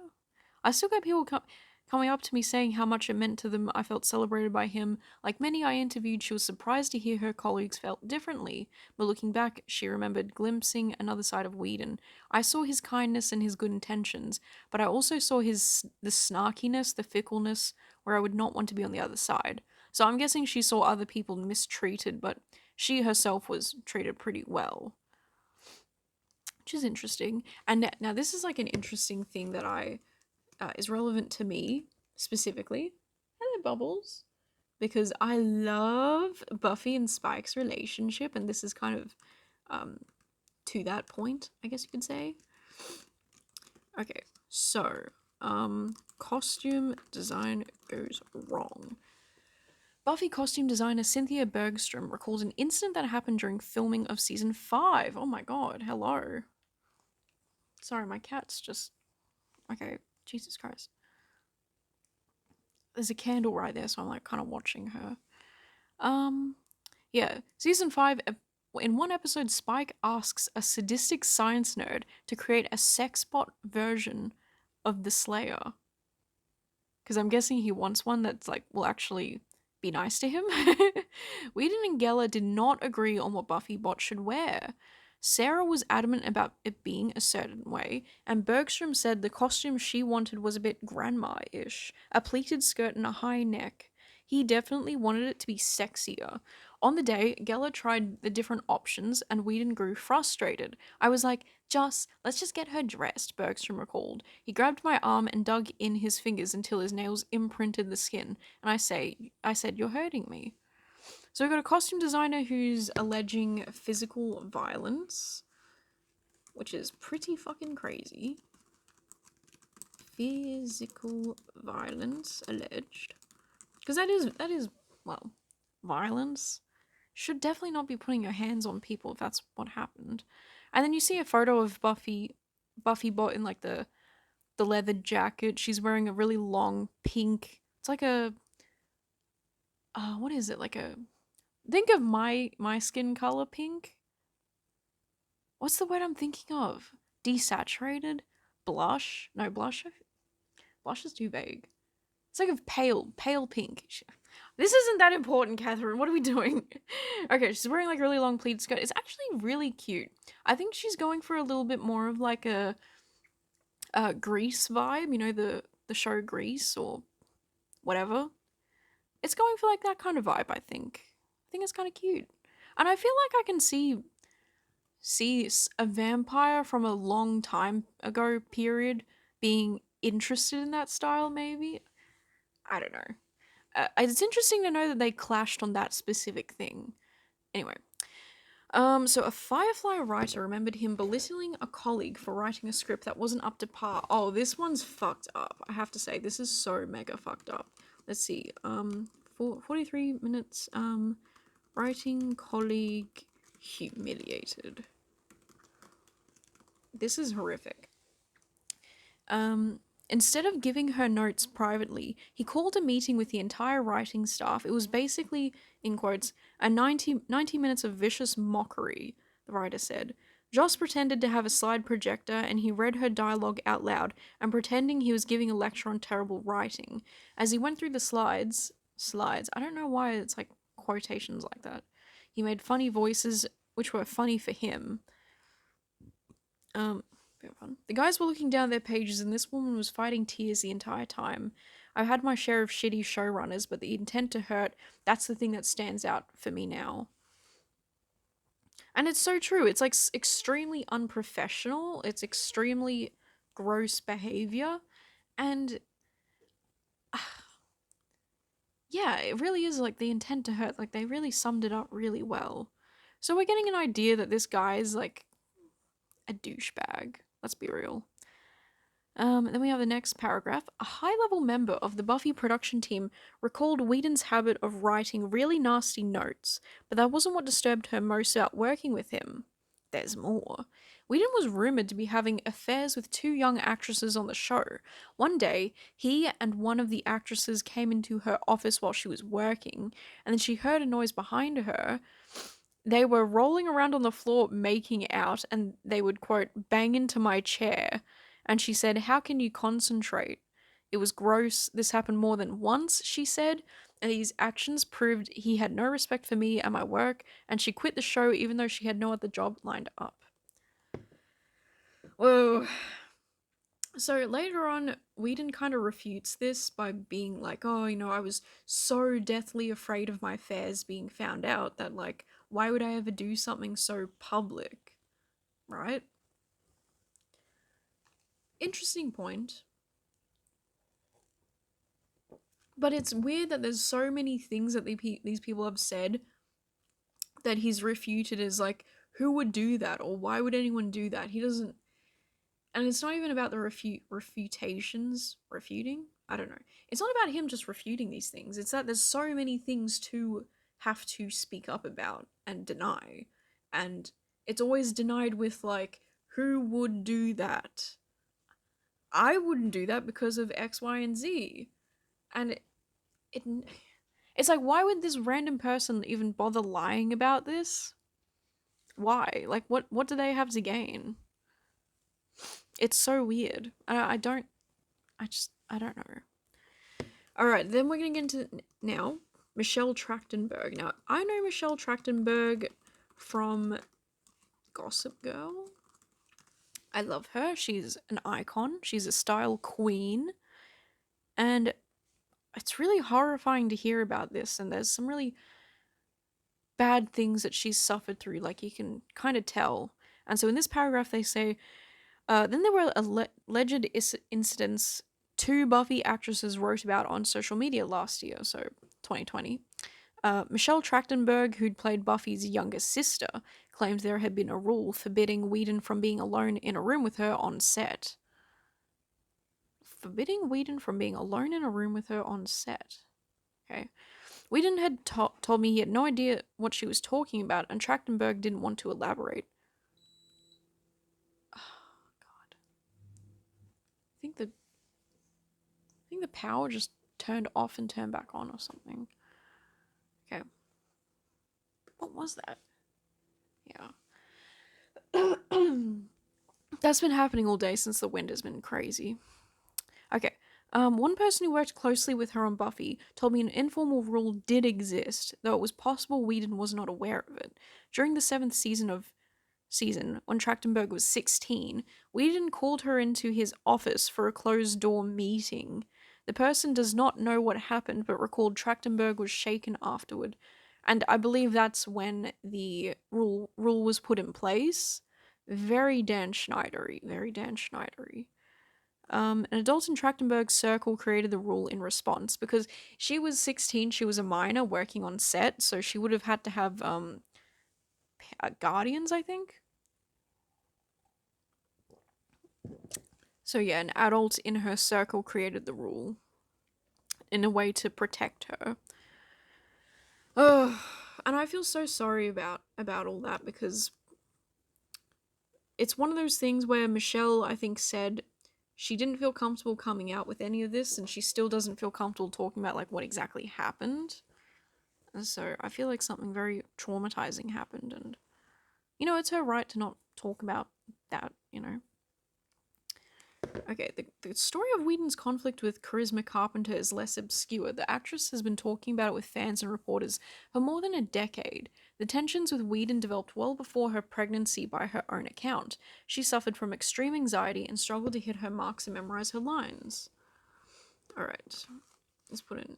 I still get people coming up to me saying how much it meant to them. I felt celebrated by him. Like many I interviewed, she was surprised to hear her colleagues felt differently. But looking back, she remembered glimpsing another side of Whedon. I saw his kindness and his good intentions, but I also saw the snarkiness, the fickleness, where I would not want to be on the other side. So I'm guessing she saw other people mistreated, but she herself was treated pretty well. Which is interesting. And now this is like an interesting thing that is relevant to me specifically. Hello, Bubbles. Because I love Buffy and Spike's relationship, and this is kind of to that point, I guess you could say. Okay, so costume design goes wrong. Buffy costume designer Cynthia Bergstrom recalls an incident that happened during filming of season 5. Oh my god, hello. Sorry, my cat's just... Okay, Jesus Christ. There's a candle right there, so I'm like kind of watching her. Yeah, season 5, in one episode, Spike asks a sadistic science nerd to create a sex bot version of the Slayer. Because I'm guessing he wants one that's like, will actually be nice to him. Whedon and Geller did not agree on what Buffy bot should wear. Sarah was adamant about it being a certain way, and Bergstrom said the costume she wanted was a bit grandma-ish, a pleated skirt and a high neck. He definitely wanted it to be sexier. On the day, Geller tried the different options, and Whedon grew frustrated. I was like, let's just get her dressed, Bergstrom recalled. He grabbed my arm and dug in his fingers until his nails imprinted the skin, and I said, you're hurting me. So we've got a costume designer who's alleging physical violence, which is pretty fucking crazy. Physical violence alleged. Because that is, well, violence. Should definitely not be putting your hands on people if that's what happened. And then you see a photo of Buffy bot in like the leather jacket. She's wearing a really long pink, it's like a, what is it, like a... Think of my skin color pink. What's the word I'm thinking of? Desaturated? Blush? No, blush. Blush is too vague. It's like a pale pink. This isn't that important, Catherine. What are we doing? Okay, she's wearing like a really long pleated skirt. It's actually really cute. I think she's going for a little bit more of like a Grease vibe. You know, the show Grease or whatever. It's going for like that kind of vibe, I think. I think it's kind of cute. And I feel like I can see a vampire from a long time ago period being interested in that style, maybe. I don't know. It's interesting to know that they clashed on that specific thing. Anyway. So a Firefly writer remembered him belittling a colleague for writing a script that wasn't up to par. Oh, this one's fucked up. I have to say, this is so mega fucked up. Let's see. 43 minutes, writing colleague humiliated. This is horrific. Instead of giving her notes privately, he called a meeting with the entire writing staff. It was basically, in quotes, a 90 minutes of vicious mockery, the writer said. Joss pretended to have a slide projector and he read her dialogue out loud and pretending he was giving a lecture on terrible writing. As he went through the slides, I don't know why it's like quotations like that. He made funny voices, which were funny for him. The guys were looking down their pages and this woman was fighting tears the entire time. I've had my share of shitty showrunners, but the intent to hurt, that's the thing that stands out for me now. And it's so true. It's like extremely unprofessional. It's extremely gross behavior. And yeah, it really is like the intent to hurt. Like they really summed it up really well. So we're getting an idea that this guy is like a douchebag. Let's be real. Then we have the next paragraph. A high-level member of the Buffy production team recalled Whedon's habit of writing really nasty notes, but that wasn't what disturbed her most about working with him. there's more. Whedon was rumoured to be having affairs with two young actresses on the show. One day, he and one of the actresses came into her office while she was working, and then she heard a noise behind her. They were rolling around on the floor making out, and they would, quote, bang into my chair. And she said, "How can you concentrate?" It was gross. This happened more than once, she said, and these actions proved he had no respect for me and my work, and she quit the show even though she had no other job lined up. Whoa. So later on, Whedon kind of refutes this by being like, oh, I was so deathly afraid of my affairs being found out that, like, why would I ever do something so public? Right? Interesting point. But it's weird that there's so many things that these people have said that he's refuted as, like, who would do that? Or why would anyone do that? He doesn't... And it's not even about the refutations. Refuting? I don't know. It's not about him just refuting these things. It's that there's so many things to have to speak up about and deny. And it's always denied with, like, who would do that? I wouldn't do that because of X, Y, and Z. And it's like, why would this random person even bother lying about this? Why? Like, what do they have to gain? It's so weird. I don't know. Alright, then we're gonna get into now Michelle Trachtenberg. Now, I know Michelle Trachtenberg from Gossip Girl. I love her. She's an icon. She's a style queen. And it's really horrifying to hear about this, and there's some really bad things that she's suffered through, like you can kind of tell. And so in this paragraph they say, then there were alleged incidents two Buffy actresses wrote about on social media last year, so 2020. Michelle Trachtenberg, who'd played Buffy's younger sister, claimed there had been a rule forbidding Whedon from being alone in a room with her on set. Forbidding Whedon from being alone in a room with her on set. Okay. Whedon had told me he had no idea what she was talking about, and Trachtenberg didn't want to elaborate. Oh, God. I think the power just turned off and turned back on or something. Okay. What was that? Yeah. That's been happening all day since the wind has been crazy. Okay. One person who worked closely with her on Buffy told me an informal rule did exist, though it was possible Whedon was not aware of it. During the 7th season, when Trachtenberg was 16, Whedon called her into his office for a closed-door meeting. The person does not know what happened, but recalled Trachtenberg was shaken afterward. And I believe that's when the rule was put in place. Very Dan Schneidery. Very Dan Schneidery. An adult in Trachtenberg's circle created the rule in response because she was 16, she was a minor working on set, so she would have had to have guardians, I think. So yeah, an adult in her circle created the rule in a way to protect her. Oh, and I feel so sorry about all that because it's one of those things where Michelle, I think, said she didn't feel comfortable coming out with any of this, and she still doesn't feel comfortable talking about, like, what exactly happened. And so I feel like something very traumatizing happened, and, it's her right to not talk about that, Okay, the story of Whedon's conflict with Charisma Carpenter is less obscure. The actress has been talking about it with fans and reporters for more than a decade. The tensions with Whedon developed well before her pregnancy by her own account. She suffered from extreme anxiety and struggled to hit her marks and memorize her lines. Alright, let's put in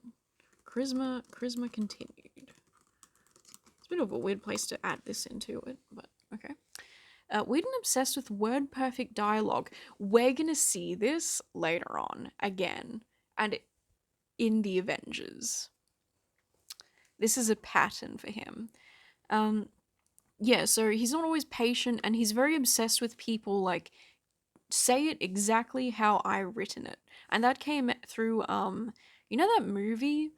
Charisma continued. It's a bit of a weird place to add this into it, but okay. Whedon obsessed with word-perfect dialogue. We're gonna see this later on, again, and in the Avengers. This is a pattern for him. Yeah, so he's not always patient, and he's very obsessed with people, like, say it exactly how I written it. And that came through, that movie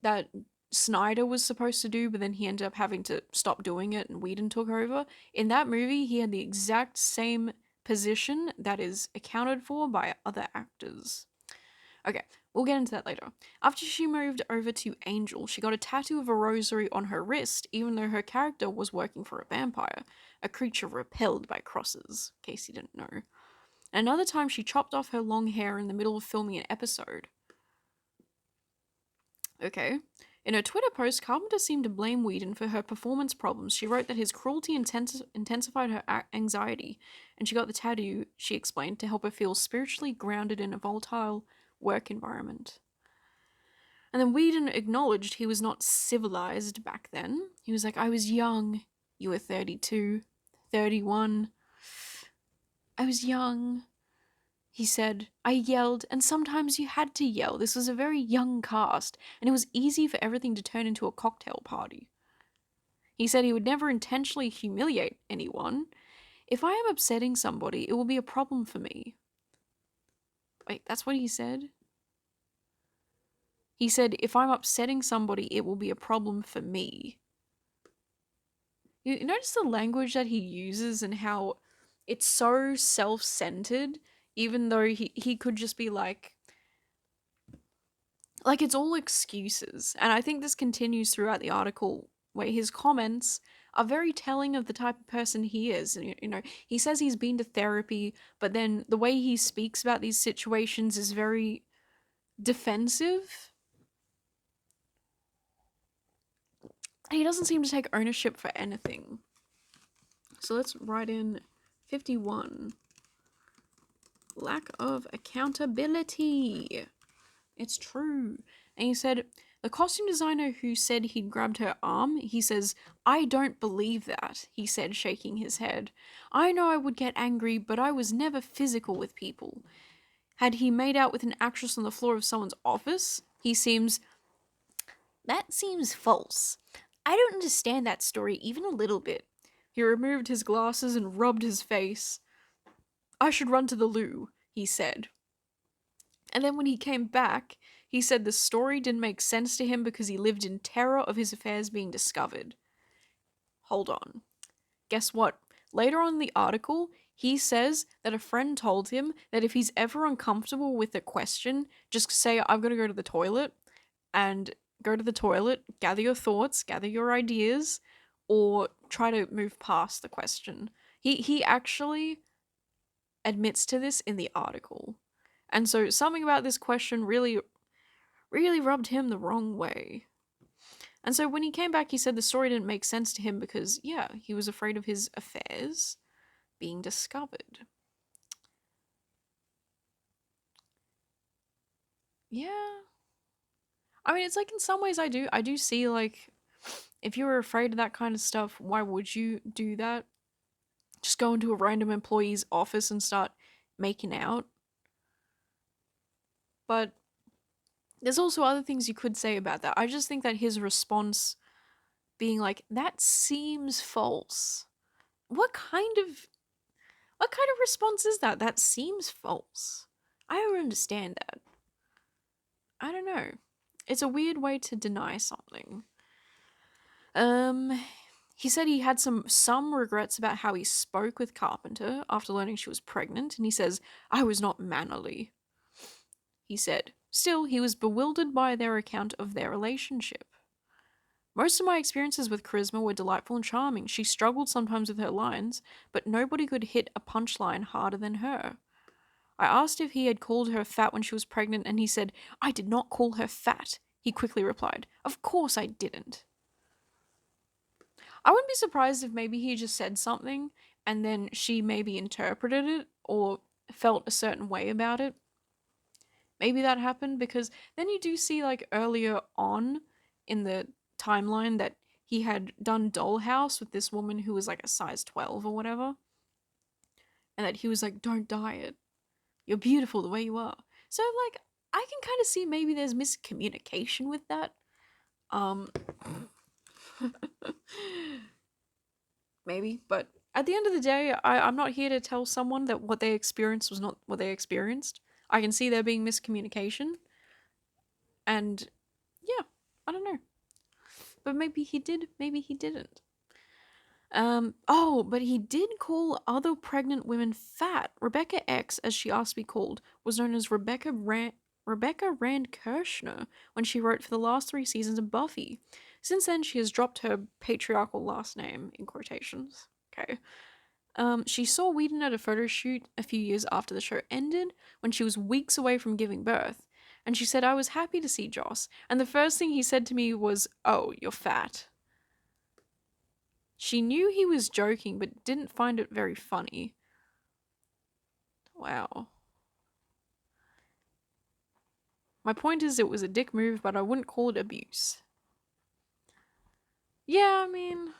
that Snyder was supposed to do, but then he ended up having to stop doing it and Whedon took over. In that movie, he had the exact same position that is accounted for by other actors. Okay, we'll get into that later. After she moved over to Angel, she got a tattoo of a rosary on her wrist, even though her character was working for a vampire, a creature repelled by crosses, in case you didn't know. Another time, she chopped off her long hair in the middle of filming an episode. Okay. In her Twitter post, Carpenter seemed to blame Whedon for her performance problems. She wrote that his cruelty intensified her anxiety, and she got the tattoo, she explained, to help her feel spiritually grounded in a volatile work environment. And then Whedon acknowledged he was not civilized back then. He was like, I was young. You were 32, 31. I was young. He said, I yelled, and sometimes you had to yell. This was a very young cast, and it was easy for everything to turn into a cocktail party. He said he would never intentionally humiliate anyone. If I am upsetting somebody, it will be a problem for me. Wait, that's what he said? He said, if I'm upsetting somebody, it will be a problem for me. You notice the language that he uses and how it's so self-centered, even though he could just be like it's all excuses. And I think this continues throughout the article, where his comments are very telling of the type of person he is. And, you know, he says he's been to therapy, but then the way he speaks about these situations is very defensive. He doesn't seem to take ownership for anything. So let's write in 51. Lack of accountability. It's true. And he said, the costume designer who said he'd grabbed her arm, he says, I don't believe that, he said, shaking his head. I know I would get angry, but I was never physical with people. Had he made out with an actress on the floor of someone's office? That seems false. I don't understand that story even a little bit. He removed his glasses and rubbed his face. I should run to the loo, he said. And then when he came back, he said the story didn't make sense to him because he lived in terror of his affairs being discovered. Hold on. Guess what? Later on in the article, he says that a friend told him that if he's ever uncomfortable with a question, just say, I've got to go to the toilet, and go to the toilet, gather your thoughts, gather your ideas, or try to move past the question. He actually admits to this in the article. And so something about this question really rubbed him the wrong way. And so when he came back, he said the story didn't make sense to him because, yeah, he was afraid of his affairs being discovered. Yeah. I mean, it's like in some ways I do see, like, if you were afraid of that kind of stuff, why would you do that? Just go into a random employee's office and start making out. But there's also other things you could say about that. I just think that his response being like, that seems false. What kind of response is that? That seems false. I don't understand that. I don't know. It's a weird way to deny something. He said he had some regrets about how he spoke with Carpenter after learning she was pregnant, and he says, I was not mannerly. He said, still, he was bewildered by their account of their relationship. Most of my experiences with Charisma were delightful and charming. She struggled sometimes with her lines, but nobody could hit a punchline harder than her. I asked if he had called her fat when she was pregnant, and he said, I did not call her fat. He quickly replied, of course I didn't. I wouldn't be surprised if maybe he just said something, and then she maybe interpreted it, or felt a certain way about it. Maybe that happened, because then you do see, like, earlier on in the timeline that he had done Dollhouse with this woman who was like a size 12 or whatever, and that he was like, don't diet, you're beautiful the way you are. So, like, I can kind of see maybe there's miscommunication with that. Maybe, but at the end of the day, I'm not here to tell someone that what they experienced was not what they experienced. I can see there being miscommunication, and yeah, I don't know. But maybe he did, maybe he didn't. But he did call other pregnant women fat. Rebecca X, as she asked to be called, was known as Rebecca Rand Kirshner when she wrote for the last 3 seasons of Buffy. Since then, she has dropped her patriarchal last name, in quotations. Okay. She saw Whedon at a photo shoot a few years after the show ended, when she was weeks away from giving birth, and she said, "I was happy to see Joss, and the first thing he said to me was, 'Oh, you're fat.'" She knew he was joking, but didn't find it very funny. Wow. My point is, it was a dick move, but I wouldn't call it abuse. Yeah, I mean,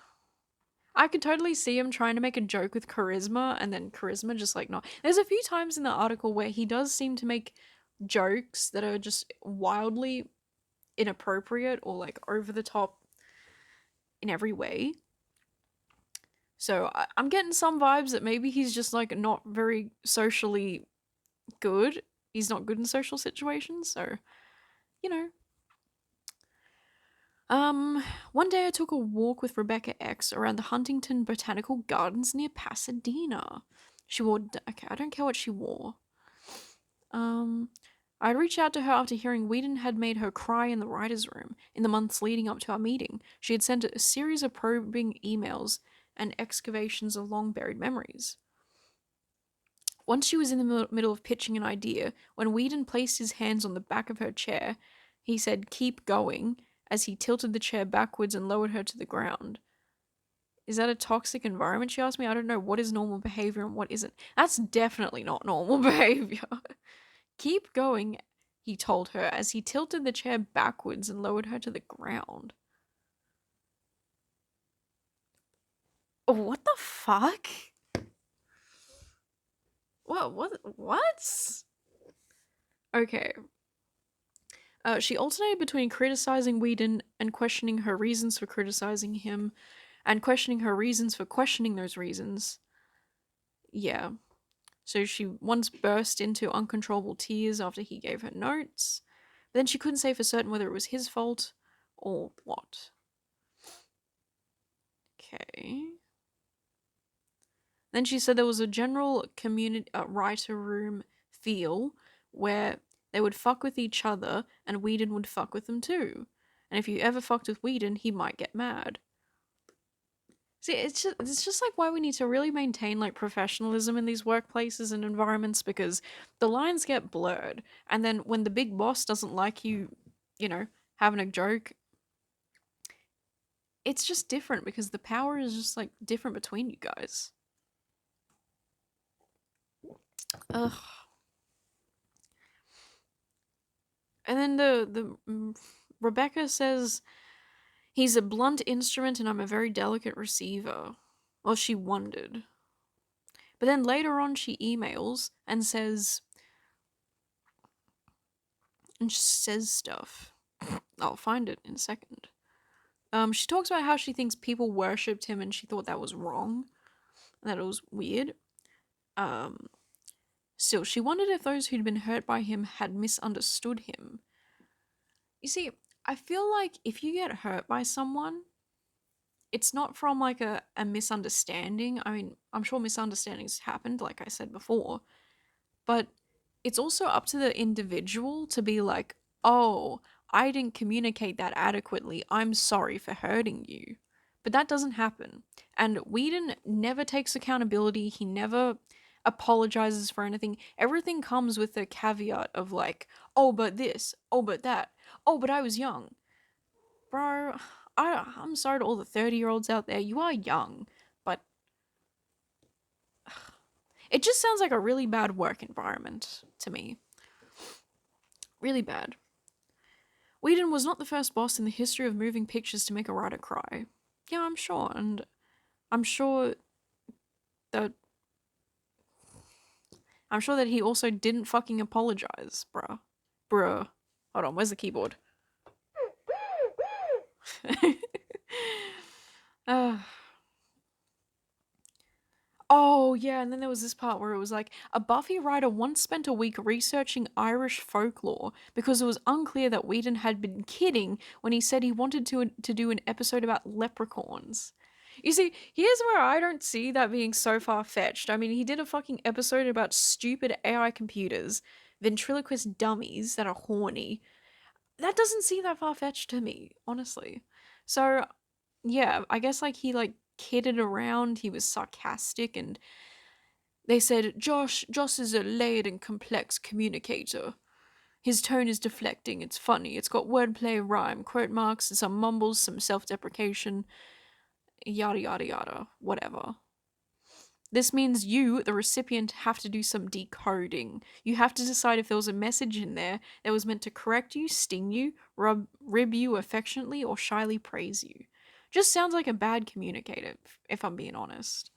I could totally see him trying to make a joke with Charisma, and then Charisma just like not. There's a few times in the article where he does seem to make jokes that are just wildly inappropriate or like over the top in every way. So I'm getting some vibes that maybe he's just like not very socially good. He's not good in social situations, so you know. One day I took a walk with Rebecca X around the Huntington Botanical Gardens near Pasadena. She wore, okay, I don't care what she wore. I reached out to her after hearing Whedon had made her cry in the writer's room in the months leading up to our meeting. She had sent a series of probing emails and excavations of long-buried memories. Once she was in the middle of pitching an idea, when Whedon placed his hands on the back of her chair, he said, "Keep going," as he tilted the chair backwards and lowered her to the ground. Is that a toxic environment, she asked me? I don't know what is normal behavior and what isn't. That's definitely not normal behavior. "Keep going," he told her as he tilted the chair backwards and lowered her to the ground. Oh, what the fuck? What? Okay. She alternated between criticizing Whedon and questioning her reasons for criticizing him, and questioning her reasons for questioning those reasons. Yeah. So she once burst into uncontrollable tears after he gave her notes. But then she couldn't say for certain whether it was his fault or what. Okay. Then she said there was a general community writer room feel where they would fuck with each other and Whedon would fuck with them too. And if you ever fucked with Whedon, he might get mad. See, it's just like why we need to really maintain like professionalism in these workplaces and environments, because the lines get blurred. And then when the big boss doesn't like you, having a joke, it's just different because the power is just like different between you guys. Ugh. And then the Rebecca says, "He's a blunt instrument and I'm a very delicate receiver." Well, she wondered. But then later on she emails and says stuff. I'll find it in a second. She talks about how she thinks people worshipped him and she thought that was wrong. That it was weird. Still, she wondered if those who'd been hurt by him had misunderstood him. You see, I feel like if you get hurt by someone, it's not from like a misunderstanding. I mean, I'm sure misunderstandings happened, like I said before, but it's also up to the individual to be like, "Oh, I didn't communicate that adequately. I'm sorry for hurting you." But that doesn't happen. And Whedon never takes accountability. He never apologizes for anything. Everything comes with a caveat of like, "Oh, but this. Oh, but that. Oh, but I was young." Bro, I'm sorry to all the 30-year-olds out there. You are young, but it just sounds like a really bad work environment to me. Really bad. Whedon was not the first boss in the history of moving pictures to make a writer cry. Yeah, I'm sure, and I'm sure that he also didn't fucking apologize, bruh. Hold on, where's the keyboard? Oh yeah, yeah, and then there was this part where it was like, a Buffy writer once spent a week researching Irish folklore because it was unclear that Whedon had been kidding when he said he wanted to do an episode about leprechauns. You see, here's where I don't see that being so far-fetched. I mean, he did a fucking episode about stupid AI computers, ventriloquist dummies that are horny. That doesn't seem that far-fetched to me, honestly. So, yeah, I guess like he like kidded around, he was sarcastic, and they said Josh is a layered and complex communicator. His tone is deflecting, it's funny, it's got wordplay, rhyme, quote marks, some mumbles, some self-deprecation, yada yada yada, whatever. This means you, the recipient, have to do some decoding. You have to decide if there was a message in there that was meant to correct you, sting you, rib you affectionately, or shyly praise you. Just sounds like a bad communicator, if I'm being honest.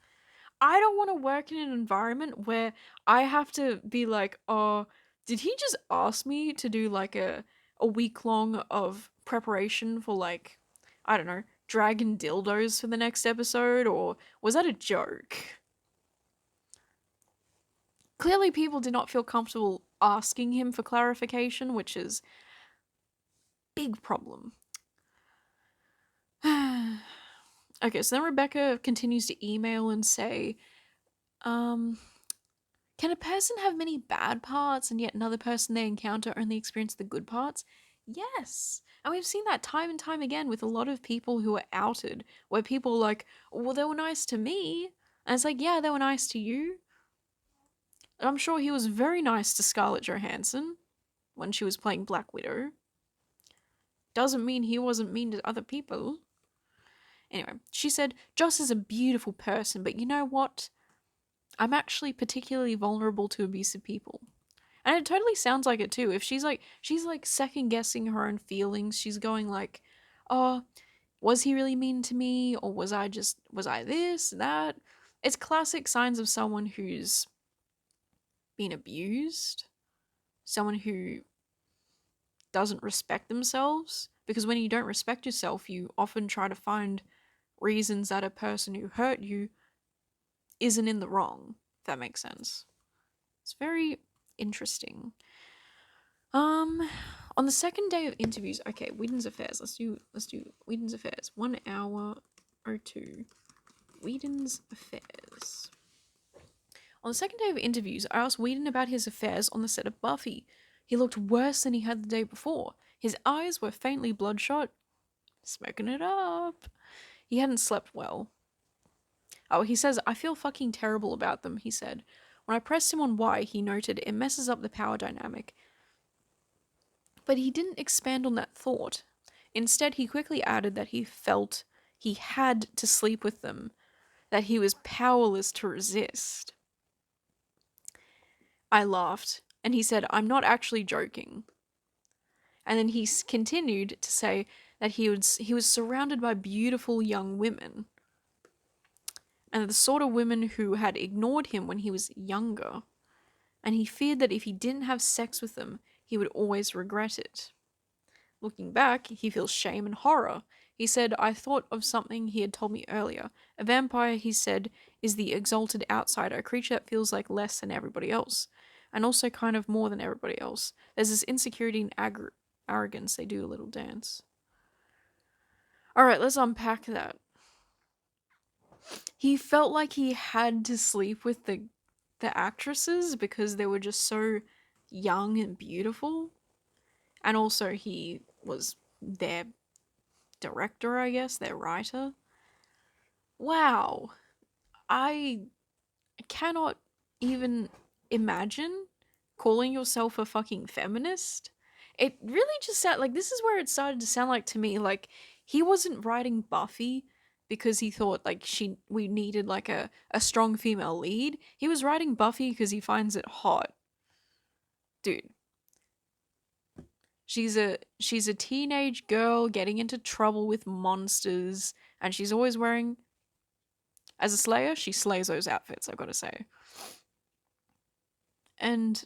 I don't want to work in an environment where I have to be like, oh, did he just ask me to do like a week long of preparation for like, I don't know, dragon dildos for the next episode, or was that a joke? Clearly people did not feel comfortable asking him for clarification, which is big problem. Okay, so then Rebecca continues to email and say, can a person have many bad parts and yet another person they encounter only experience the good parts? Yes. And we've seen that time and time again with a lot of people who are outed, where people are like, well, they were nice to me. And it's like, yeah, they were nice to you. I'm sure he was very nice to Scarlett Johansson when she was playing Black Widow. Doesn't mean he wasn't mean to other people. Anyway, she said, Joss is a beautiful person, but you know what? I'm actually particularly vulnerable to abusive people. And it totally sounds like it too. If she's like second guessing her own feelings, she's going like, oh, was he really mean to me? Or was I this, that? It's classic signs of someone who's been abused. Someone who doesn't respect themselves. Because when you don't respect yourself, you often try to find reasons that a person who hurt you isn't in the wrong, if that makes sense. It's very interesting. On the second day of interviews, okay, Whedon's Affairs. Let's do Whedon's Affairs. 1 hour 02. Whedon's Affairs. On the second day of interviews, I asked Whedon about his affairs on the set of Buffy. He looked worse than he had the day before. His eyes were faintly bloodshot. Smoking it up. He hadn't slept well. Oh, he says, I feel fucking terrible about them, he said. When I pressed him on why, he noted, it messes up the power dynamic. But he didn't expand on that thought. Instead, he quickly added that he felt he had to sleep with them, that he was powerless to resist. I laughed, and he said, I'm not actually joking. And then he continued to say that he was surrounded by beautiful young women, and the sort of women who had ignored him when he was younger, and he feared that if he didn't have sex with them, he would always regret it. Looking back, he feels shame and horror. He said, I thought of something he had told me earlier. A vampire, he said, is the exalted outsider, a creature that feels like less than everybody else, and also kind of more than everybody else. There's this insecurity and arrogance. They do a little dance. Alright, let's unpack that. He felt like he had to sleep with the actresses because they were just so young and beautiful. And also he was their director, I guess, their writer. Wow. I cannot even imagine calling yourself a fucking feminist. It really just sounded like, this is where it started to sound like to me, like he wasn't writing Buffy because he thought like we needed like a strong female lead. He was writing Buffy because he finds it hot. Dude. She's a teenage girl getting into trouble with monsters, and she's always wearing, as a slayer, she slays those outfits, I've got to say. And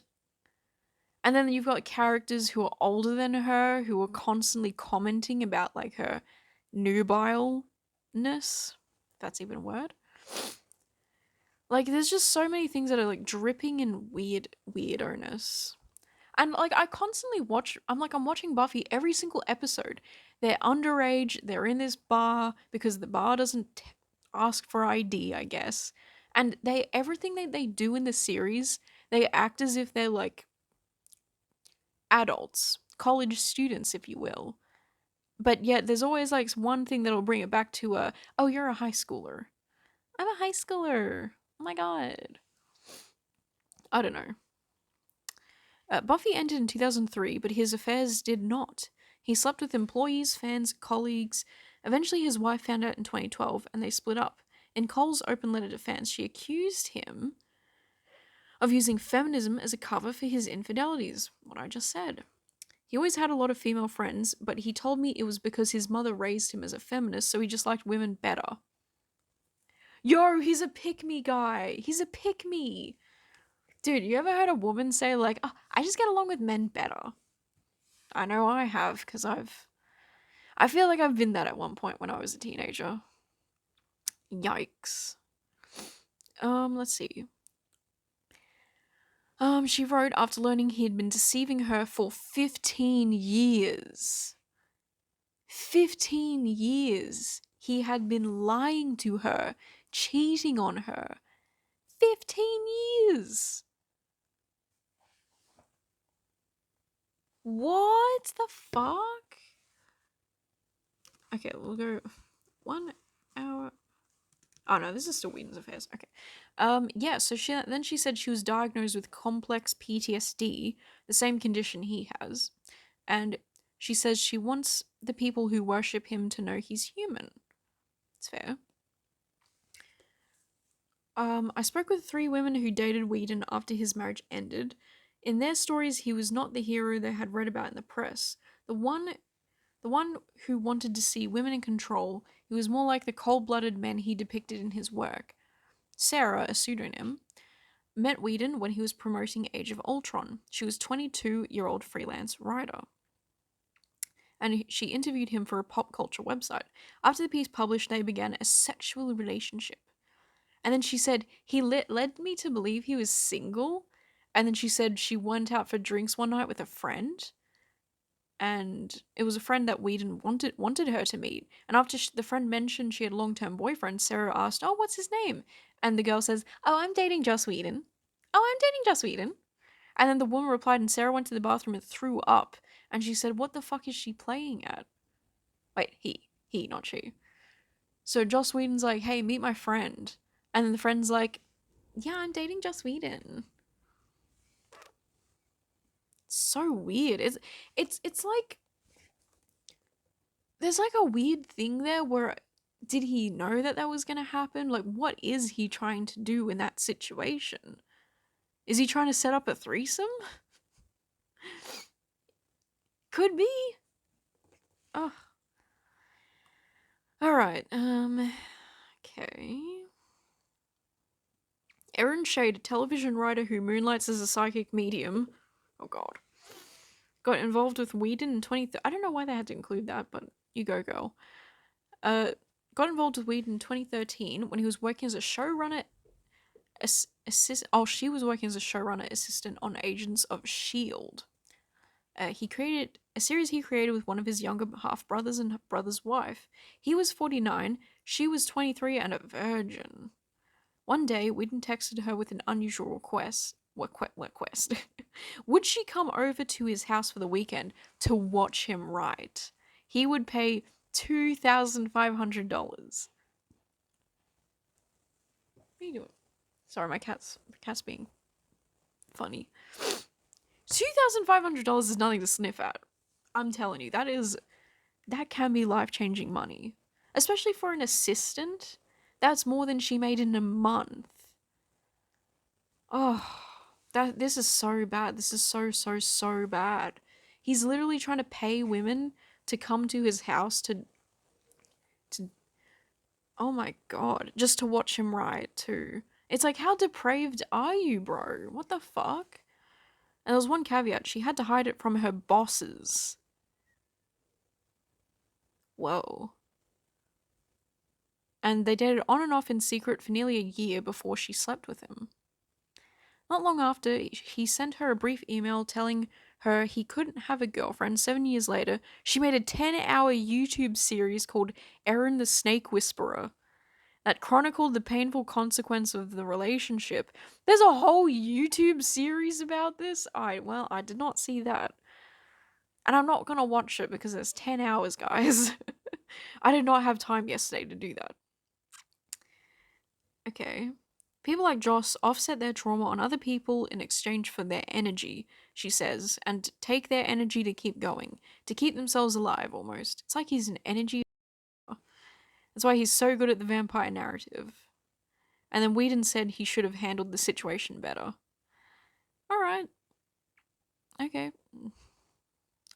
then you've got characters who are older than her, who are constantly commenting about like her nubileness, if that's even a word. Like, there's just so many things that are like dripping in weirdness. And like I constantly watch I'm watching Buffy every single episode. They're underage, they're in this bar because the bar doesn't ask for ID, I guess. And everything that they do in the series, they act as if they're like adults, college students if you will. But yet there's always like one thing that'll bring it back to oh, you're a high schooler. I'm a high schooler. Oh my god. I don't know. Buffy ended in 2003, but his affairs did not. He slept with employees, fans, colleagues. Eventually, his wife found out in 2012, and they split up. In Cole's open letter to fans, she accused him of using feminism as a cover for his infidelities, what I just said. He always had a lot of female friends, but he told me it was because his mother raised him as a feminist, so he just liked women better. Yo, he's a pick-me guy. He's a pick-me. Dude, you ever heard a woman say, like, oh, I just get along with men better? I know I have, because I feel like I've been that at one point when I was a teenager. Yikes. Let's see. She wrote after learning he had been deceiving her for 15 years. 15 years. He had been lying to her, cheating on her. 15 years. What the fuck? Okay, we'll go 1 hour. Oh no, this is still Whedon's Affairs. Okay. Yeah, so she said she was diagnosed with complex PTSD, the same condition he has. And she says she wants the people who worship him to know he's human. It's fair. I spoke with 3 women who dated Whedon after his marriage ended. In their stories, he was not the hero they had read about in the press. The one who wanted to see women in control, he was more like the cold-blooded men he depicted in his work. Sarah, a pseudonym, met Whedon when he was promoting Age of Ultron. She was a 22-year-old freelance writer. And she interviewed him for a pop culture website. After the piece published, they began a sexual relationship. And then she said, he led me to believe he was single. And then she said she went out for drinks one night with a friend. And it was a friend that Whedon wanted her to meet. And after the friend mentioned she had a long-term boyfriend, Sarah asked, oh, what's his name? And the girl says, oh, I'm dating Joss Whedon. Oh, I'm dating Joss Whedon. And then the woman replied, and Sarah went to the bathroom and threw up. And she said, what the fuck is she playing at? Wait, he, not she. So Joss Whedon's like, hey, meet my friend. And then the friend's like, yeah, I'm dating Joss Whedon. It's so weird. It's like there's like a weird thing there where did he know that was going to happen? Like, what is he trying to do in that situation? Is he trying to set up a threesome? Could be. Oh. Alright, okay. Erin Shade, a television writer who moonlights as a psychic medium, oh god, got involved with Whedon in I don't know why they had to include that, but you go, girl. Got involved with Whedon in 2013 when he was working as a showrunner she was working as a showrunner assistant on Agents of S.H.I.E.L.D. He created a series he created with one of his younger half-brothers and brother's wife. He was 49, she was 23 and a virgin. One day, Whedon texted her with an unusual request. Would she come over to his house for the weekend to watch him write? He would pay $2,500. What are you doing? Sorry, my cat's being funny. $2,500 is nothing to sniff at. I'm telling you, that can be life-changing money. Especially for an assistant. That's more than she made in a month. Oh, this is so bad. This is so bad. He's literally trying to pay women to come to his house to oh my god, just to watch him write too. It's like, how depraved are you, bro? What the fuck? And there was one caveat, she had to hide it from her bosses. Whoa. and they dated on and off in secret for nearly a year before she slept with him. Not long after, he sent her a brief email telling her he couldn't have a girlfriend. 7 years later, she made a 10-hour YouTube series called Erin the Snake Whisperer that chronicled the painful consequence of the relationship. There's a whole YouTube series about this? I did not see that. And I'm not gonna watch it because it's 10 hours, guys. I did not have time yesterday to do that. Okay. People like Joss offset their trauma on other people in exchange for their energy, she says, and take their energy to keep going, to keep themselves alive almost. It's like he's an energy. That's why he's so good at the vampire narrative. And then Whedon said he should have handled the situation better. Alright. Okay.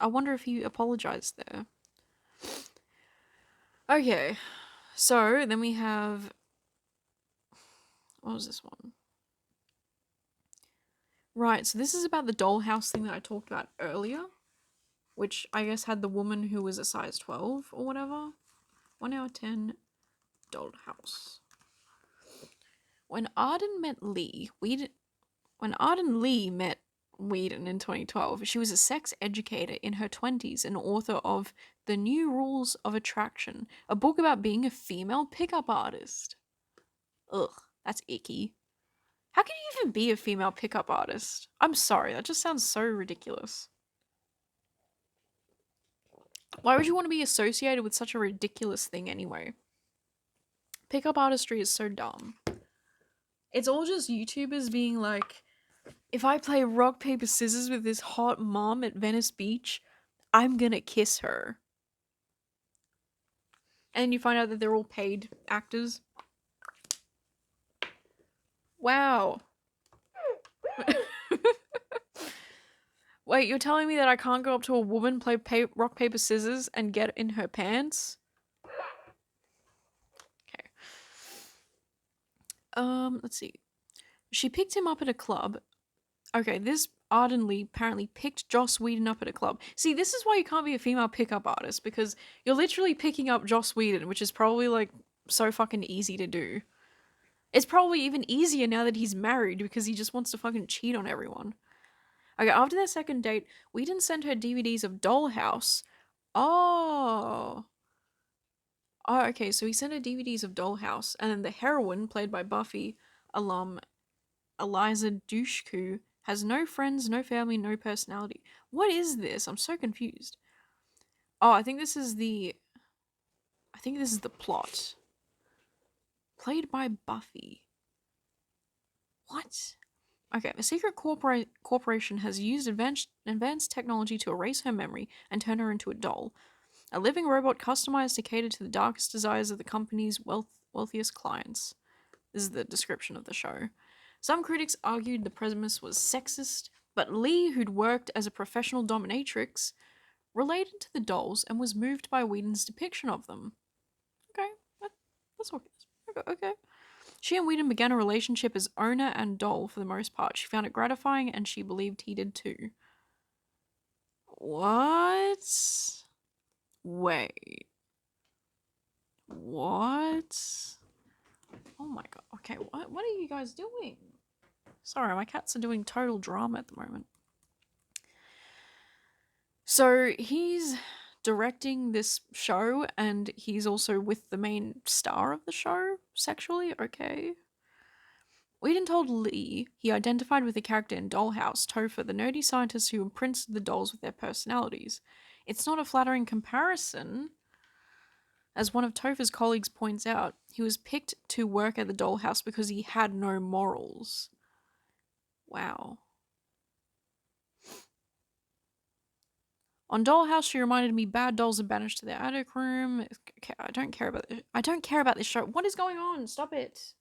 I wonder if he apologized there. Okay. So, then we have... What was this one? Right, so this is about the Dollhouse thing that I talked about earlier, which I guess had the woman who was a size 12 or whatever. 1 hour 10, Dollhouse. When Arden Lee met Whedon in 2012, she was a sex educator in her 20s and author of The New Rules of Attraction, a book about being a female pickup artist. Ugh, that's icky. How can you even be a female pickup artist? I'm sorry, that just sounds so ridiculous. Why would you want to be associated with such a ridiculous thing anyway? Pickup artistry is so dumb. It's all just YouTubers being like, if I play rock, paper, scissors with this hot mom at Venice Beach, I'm gonna kiss her. And you find out that they're all paid actors. Wow. Wait, you're telling me that I can't go up to a woman, play rock, paper, scissors, and get in her pants? Okay. Let's see. She picked him up at a club. Okay, this Arden Lee apparently picked Joss Whedon up at a club. See, this is why you can't be a female pickup artist, because you're literally picking up Joss Whedon, which is probably, like, so fucking easy to do. It's probably even easier now that he's married, because he just wants to fucking cheat on everyone. Okay, after their second date, Whedon sent her DVDs of Dollhouse. Oh, okay, so he sent her DVDs of Dollhouse, and then the heroine, played by Buffy alum Eliza Dushku, has no friends, no family, no personality. What is this? I'm so confused. Oh, I think this is the plot. Played by Buffy. What? Okay, the secret corporation has used advanced technology to erase her memory and turn her into a doll. A living robot customized to cater to the darkest desires of the company's wealthiest clients. This is the description of the show. Some critics argued the premise was sexist, but Lee, who'd worked as a professional dominatrix, related to the dolls and was moved by Whedon's depiction of them. Okay, that's okay. She and Whedon began a relationship as owner and doll for the most part. She found it gratifying and she believed he did too. What? Wait. What? Oh my god. Okay, what are you guys doing? Sorry, my cats are doing total drama at the moment. So he's directing this show and he's also with the main star of the show sexually. Okay. Whedon told Lee he identified with the character in Dollhouse, Topher, the nerdy scientist who imprinted the dolls with their personalities. It's not a flattering comparison. As one of Topher's colleagues points out, he was picked to work at the Dollhouse because he had no morals. Wow. On Dollhouse, she reminded me bad dolls are banished to their attic room. Okay, I don't care about this show. What is going on? Stop it.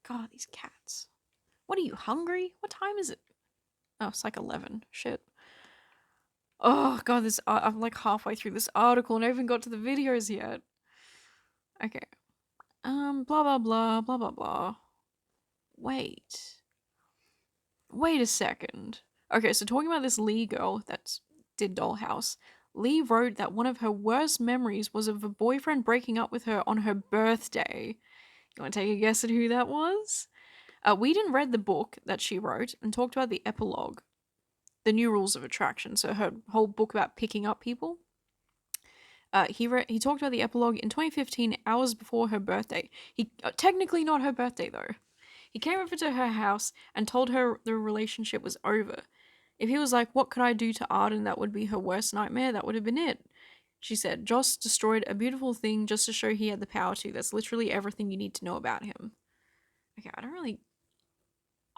God, these cats. What are you, hungry? What time is it? Oh, it's like 11. Shit. Oh, God, I'm like halfway through this article and I haven't got to the videos yet. Okay. Blah, blah, blah, blah, blah, blah. Wait a second. Okay, so talking about this Lee girl that did Dollhouse. Lee wrote that one of her worst memories was of a boyfriend breaking up with her on her birthday. You want to take a guess at who that was? Whedon read the book that she wrote and talked about the epilogue, the new rules of attraction, so her whole book about picking up people. He talked about the epilogue in 2015, hours before her birthday. Technically not her birthday though. He came over to her house and told her the relationship was over. If he was like, what could I do to Arden that would be her worst nightmare, that would have been it. She said, Joss destroyed a beautiful thing just to show he had the power to. That's literally everything you need to know about him. Okay, I don't really...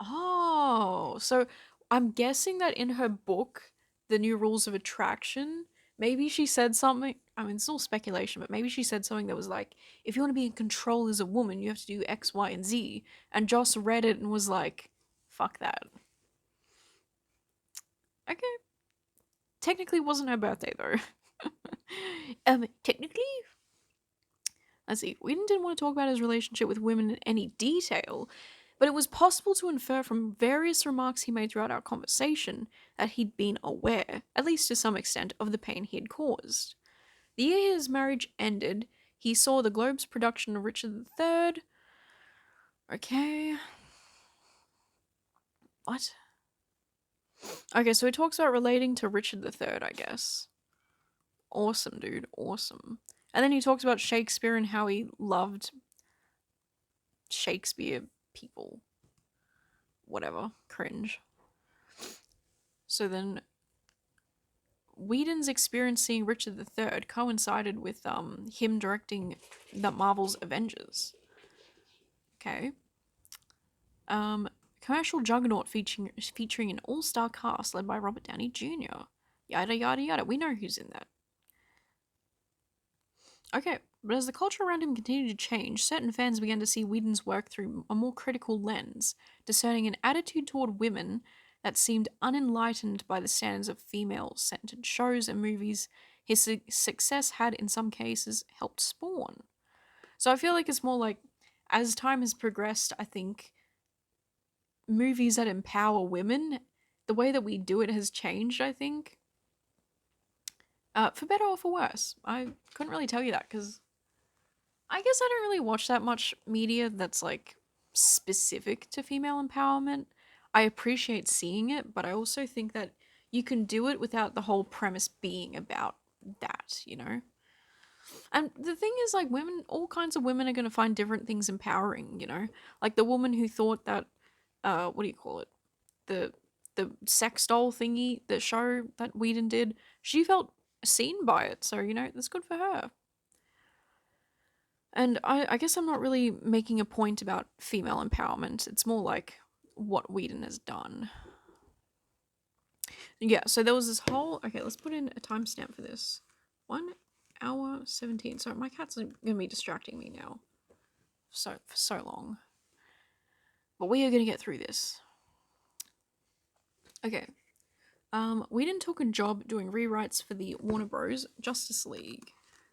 Oh, so I'm guessing that in her book, The New Rules of Attraction, maybe she said something, I mean, it's all speculation, but maybe she said something that was like, if you want to be in control as a woman, you have to do X, Y, and Z. And Joss read it and was like, fuck that. Okay. Technically wasn't her birthday though. Technically? Let's see, Whedon didn't want to talk about his relationship with women in any detail, but it was possible to infer from various remarks he made throughout our conversation that he'd been aware, at least to some extent, of the pain he had caused. The year his marriage ended, he saw the Globe's production of Richard III. Okay. What? Okay, so he talks about relating to Richard III, I guess. Awesome, dude. Awesome. And then he talks about Shakespeare and how he loved Shakespeare people. Whatever. Cringe. So then Whedon's experience seeing Richard III coincided with him directing the Marvel's Avengers. Okay. Commercial juggernaut featuring an all-star cast led by Robert Downey Jr. Yada yada yada. We know who's in that. Okay, but as the culture around him continued to change, certain fans began to see Whedon's work through a more critical lens, discerning an attitude toward women that seemed unenlightened by the standards of female-centered shows and movies his success had in some cases helped spawn. So I feel like it's more like, as time has progressed, I think movies that empower women, the way that we do it has changed, I think. For better or for worse. I couldn't really tell you that because I guess I don't really watch that much media that's like specific to female empowerment. I appreciate seeing it, but I also think that you can do it without the whole premise being about that, you know? And the thing is, like, women, all kinds of women are going to find different things empowering, you know? Like the woman who thought that, what do you call it? The sex doll thingy, the show that Whedon did, she felt seen by it, so, you know, that's good for her. And I guess I'm not really making a point about female empowerment. It's more like what Whedon has done. Yeah, so there was this whole... Okay, let's put in a timestamp for this. 1 hour 17. So my cat's going to be distracting me now. For so long. But we are going to get through this. Okay. Whedon took a job doing rewrites for the Warner Bros. Justice League.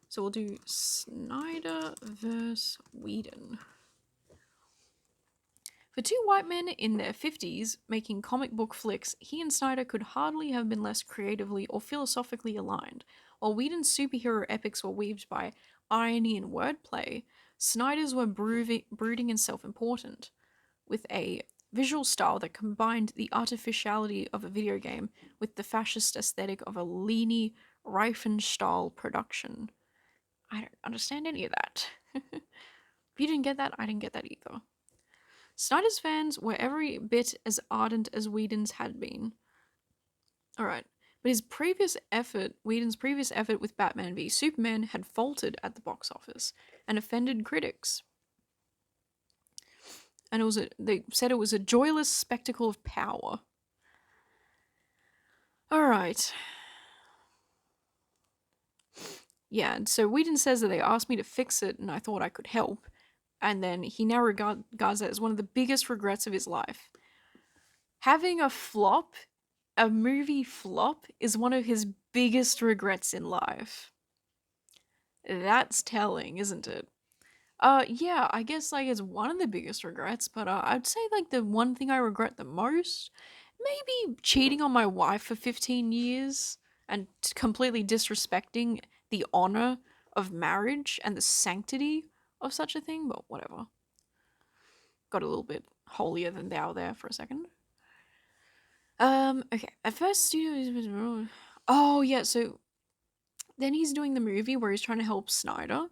So we'll do Snyder vs. Whedon. For two white men in their 50s making comic book flicks, he and Snyder could hardly have been less creatively or philosophically aligned. While Whedon's superhero epics were weaved by irony and wordplay, Snyder's were brooding and self-important, with a visual style that combined the artificiality of a video game with the fascist aesthetic of a leany Riefenstahl production. I don't understand any of that. If you didn't get that, I didn't get that either. Snyder's fans were every bit as ardent as Whedon's had been. Alright, but Whedon's previous effort with Batman v Superman had faltered at the box office and offended critics. And they said it was a joyless spectacle of power. Alright. Yeah, and so Whedon says that they asked me to fix it and I thought I could help. And then he now regards that as one of the biggest regrets of his life. Having a movie flop, is one of his biggest regrets in life. That's telling, isn't it? Yeah, I guess, like, it's one of the biggest regrets, but I'd say, like, the one thing I regret the most, maybe cheating on my wife for 15 years. and completely disrespecting the honor of marriage and the sanctity of such a thing, but whatever. Got a little bit holier than thou there for a second. Okay. At first, studio. Oh yeah, so then he's doing the movie where he's trying to help Snyder.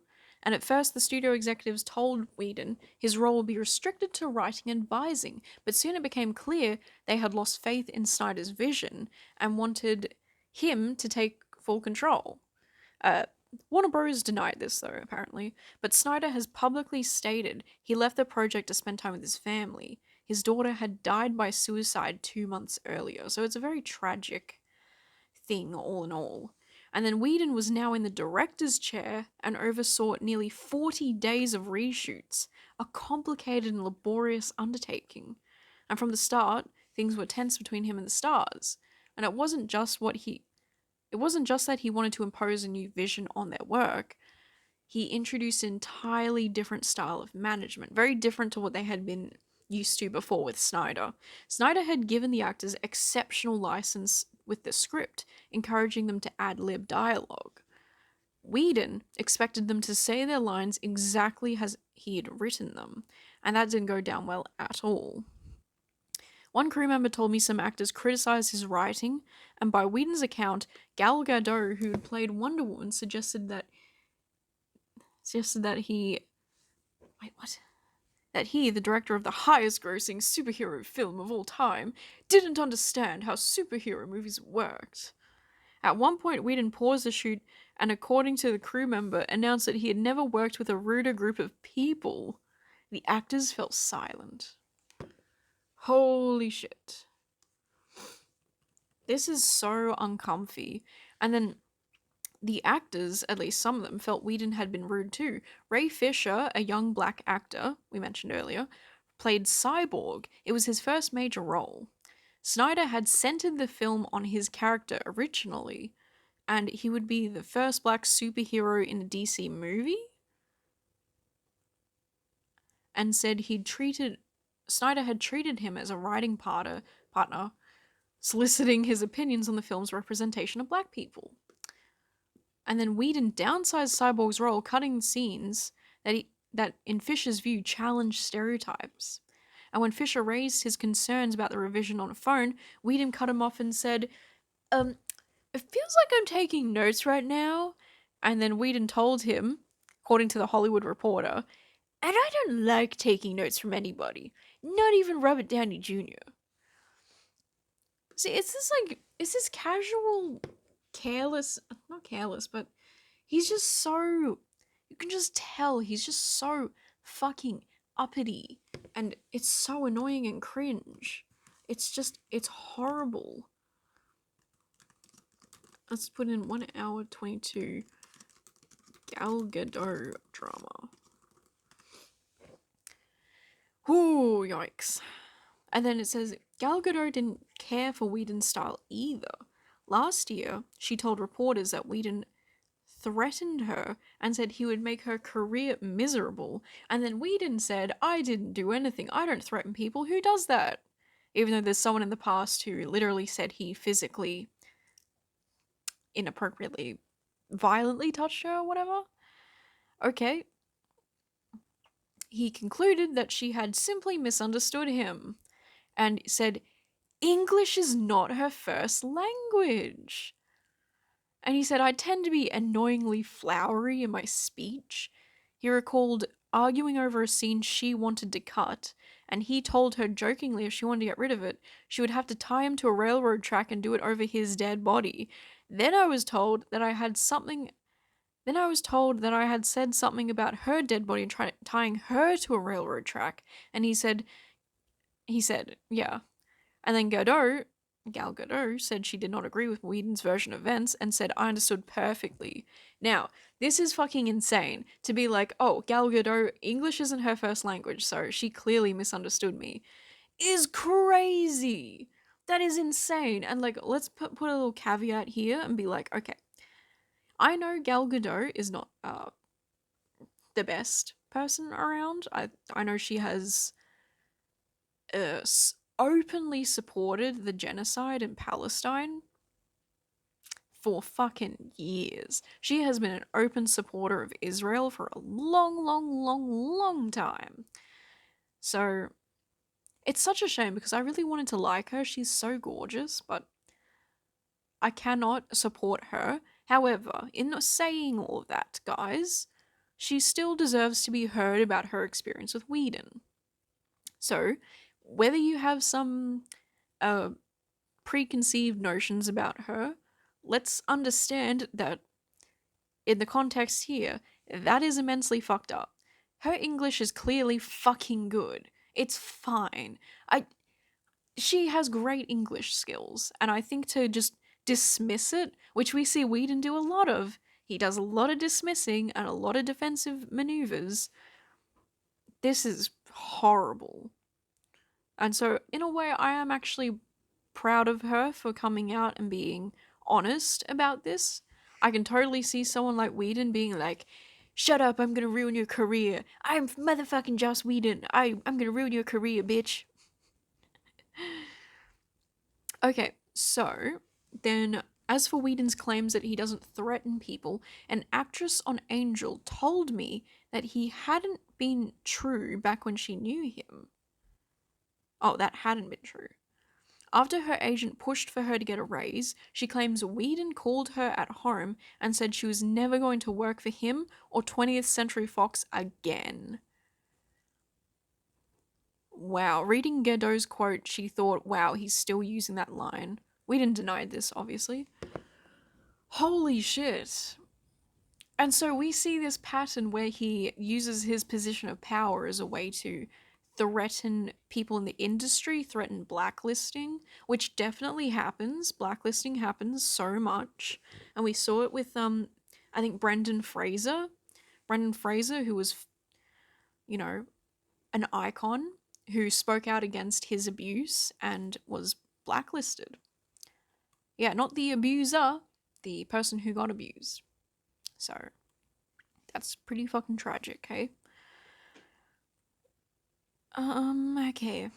And at first, the studio executives told Whedon his role would be restricted to writing and advising, but soon it became clear they had lost faith in Snyder's vision and wanted him to take full control. Warner Bros. Denied this, though, apparently, but Snyder has publicly stated he left the project to spend time with his family. His daughter had died by suicide 2 months earlier, so it's a very tragic thing, all in all. And then Whedon was now in the director's chair and oversaw nearly 40 days of reshoots, a complicated and laborious undertaking. And from the start, things were tense between him and the stars. And it wasn't just that he wanted to impose a new vision on their work. He introduced an entirely different style of management, very different to what they had been used to before with Snyder. Snyder had given the actors exceptional license with the script, encouraging them to ad-lib dialogue. Whedon expected them to say their lines exactly as he had written them, and that didn't go down well at all. One crew member told me some actors criticized his writing, and by Whedon's account, Gal Gadot, who had played Wonder Woman, suggested that he, the director of the highest-grossing superhero film of all time, didn't understand how superhero movies worked. At one point, Whedon paused the shoot and, according to the crew member, announced that he had never worked with a ruder group of people. The actors fell silent. Holy shit. This is so uncomfy. And then the actors, at least some of them, felt Whedon had been rude too. Ray Fisher, a young black actor we mentioned earlier, played Cyborg. It was his first major role. Snyder had centered the film on his character originally, and he would be the first black superhero in a DC movie, and said Snyder had treated him as a writing partner, soliciting his opinions on the film's representation of black people. And then Whedon downsized Cyborg's role, cutting scenes that in Fisher's view challenged stereotypes. And when Fisher raised his concerns about the revision on a phone, Whedon cut him off and said, it feels like I'm taking notes right now. And then Whedon told him, according to the Hollywood Reporter, and I don't like taking notes from anybody, not even Robert Downey Jr. See, it's this casual, not careless, but he's just so, you can just tell he's just so fucking uppity, and it's so annoying and cringe. It's horrible. Let's put in 1 hour 22 Gal Gadot drama. Ooh, yikes. And then it says, Gal Gadot didn't care for Whedon's style either. Last year, she told reporters that Whedon threatened her and said he would make her career miserable. And then Whedon said, I didn't do anything. I don't threaten people. Who does that? Even though there's someone in the past who literally said he physically, inappropriately, violently touched her or whatever. Okay. He concluded that she had simply misunderstood him and said English is not her first language. And he said, I tend to be annoyingly flowery in my speech. He recalled arguing over a scene she wanted to cut, and he told her jokingly if she wanted to get rid of it, she would have to tie him to a railroad track and do it over his dead body. Then I was told that I had said something about her dead body and tying her to a railroad track. And he said, yeah. And then Gal Gadot said she did not agree with Whedon's version of events and said, I understood perfectly. Now, this is fucking insane to be like, oh, Gal Gadot, English isn't her first language, so she clearly misunderstood me. Is crazy. That is insane. And like, let's put a little caveat here and be like, okay, I know Gal Gadot is not the best person around. I know she has openly supported the genocide in Palestine for fucking years. She has been an open supporter of Israel for a long, long, long, long time. So it's such a shame because I really wanted to like her. She's so gorgeous, but I cannot support her. However, in saying all of that, guys, she still deserves to be heard about her experience with Whedon. So, whether you have some preconceived notions about her, let's understand that in the context here, that is immensely fucked up. Her English is clearly fucking good. It's fine. She has great English skills, and I think to just dismiss it, which we see Whedon do a lot of, he does a lot of dismissing and a lot of defensive maneuvers. This is horrible. And so, in a way, I am actually proud of her for coming out and being honest about this. I can totally see someone like Whedon being like, shut up, I'm gonna ruin your career. I'm motherfucking Joss Whedon. I'm gonna ruin your career, bitch. Okay, so then as for Whedon's claims that he doesn't threaten people, an actress on Angel told me that he hadn't been true back when she knew him. Oh, that hadn't been true. After her agent pushed for her to get a raise, she claims Whedon called her at home and said she was never going to work for him or 20th Century Fox again. Wow, reading Gadot's quote, she thought, wow, he's still using that line. Whedon denied this, obviously. Holy shit. And so we see this pattern where he uses his position of power as a way to threaten people in the industry, threaten blacklisting, which definitely happens. Blacklisting happens so much. And we saw it with, I think, Brendan Fraser. Brendan Fraser, who was, you know, an icon, who spoke out against his abuse and was blacklisted. Yeah, not the abuser, the person who got abused. So, that's pretty fucking tragic, hey? Okay.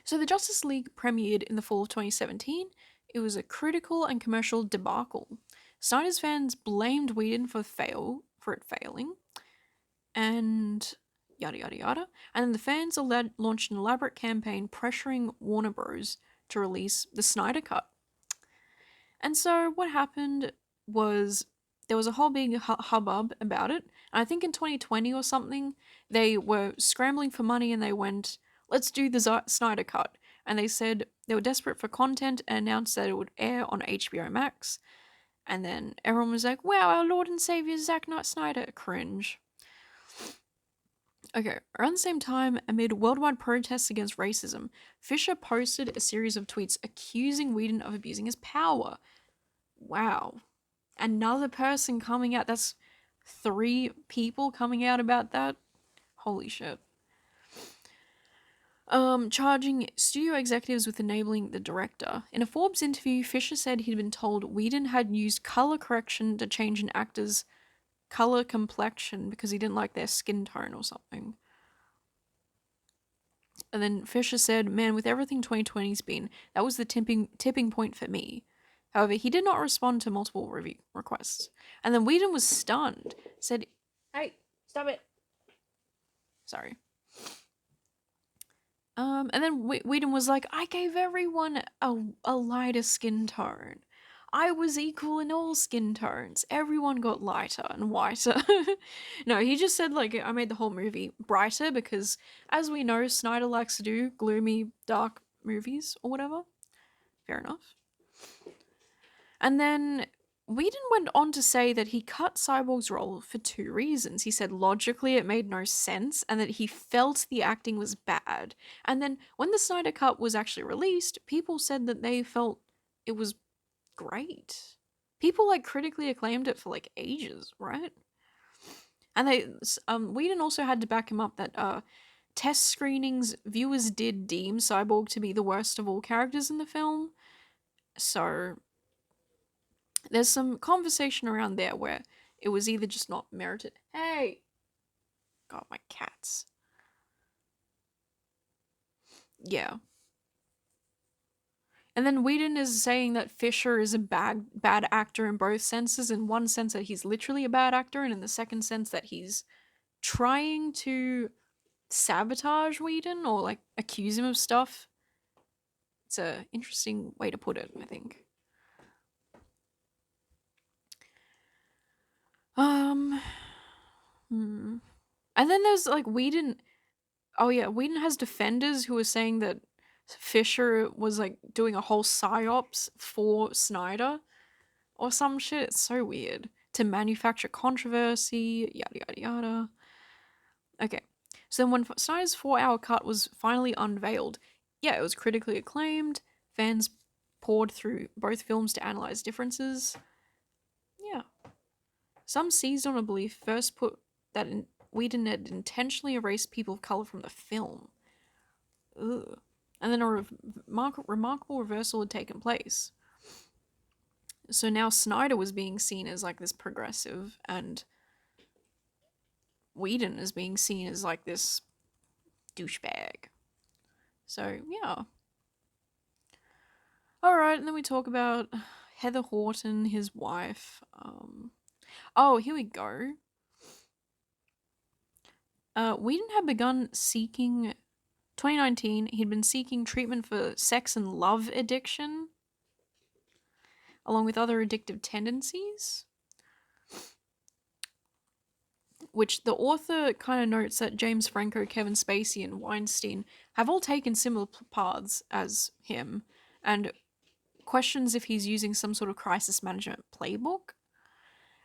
So the Justice League premiered in the fall of 2017. It was a critical and commercial debacle. Snyder's fans blamed Whedon for it failing, and yada yada yada. And then the fans launched an elaborate campaign pressuring Warner Bros. To release the Snyder Cut. And so what happened was there was a whole big hubbub about it. And I think in 2020 or something, they were scrambling for money and they went, let's do the Snyder Cut. And they said they were desperate for content and announced that it would air on HBO Max. And then everyone was like, wow, our Lord and Savior Zack Snyder. Cringe. Okay, around the same time, amid worldwide protests against racism, Fisher posted a series of tweets accusing Whedon of abusing his power. Wow. Another person coming out. That's 3 people coming out about that. Holy shit. Charging studio executives with enabling the director. In a Forbes interview, Fisher said he'd been told Whedon had used color correction to change an actor's color complexion because he didn't like their skin tone or something. And then Fisher said, man, with everything 2020's been, that was the tipping point for me. However, he did not respond to multiple review requests. And then Whedon was stunned, said, hey, stop it. Sorry. And then Whedon was like, I gave everyone a lighter skin tone. I was equal in all skin tones. Everyone got lighter and whiter. No, he just said, like, I made the whole movie brighter because, as we know, Snyder likes to do gloomy, dark movies or whatever. Fair enough. And then Whedon went on to say that he cut Cyborg's role for 2 reasons. He said logically it made no sense and that he felt the acting was bad. And then when the Snyder Cut was actually released, people said that they felt it was great. People like critically acclaimed it for like ages, right? And they Whedon also had to back him up that test screenings viewers did deem Cyborg to be the worst of all characters in the film. So there's some conversation around there where it was either just not merited. Hey! God, my cats. And And then Whedon is saying that Fisher is a bad actor in both senses. In one sense that he's literally a bad actor, and in the second sense that he's trying to sabotage Whedon or like accuse him of stuff. It's a interesting way to put it, I think. And then there's like Whedon. Oh yeah, Whedon has defenders who are saying that Fisher was like doing a whole psyops for Snyder or some shit. It's so weird. To manufacture controversy, yada yada yada. Okay, so then when Snyder's 4-hour cut was finally unveiled, yeah, it was critically acclaimed. Fans poured through both films to analyze differences. Yeah. Some seized on a belief first put that Whedon had intentionally erased people of color from the film. Ugh. And then a remarkable reversal had taken place. So now Snyder was being seen as like this progressive, and Whedon is being seen as like this douchebag. So yeah. Alright, and then we talk about Heather Horton, his wife. Oh, here we go. Whedon had begun seeking 2019, he'd been seeking treatment for sex and love addiction, along with other addictive tendencies. Which the author kind of notes that James Franco, Kevin Spacey, and Weinstein have all taken similar paths as him, and questions if he's using some sort of crisis management playbook.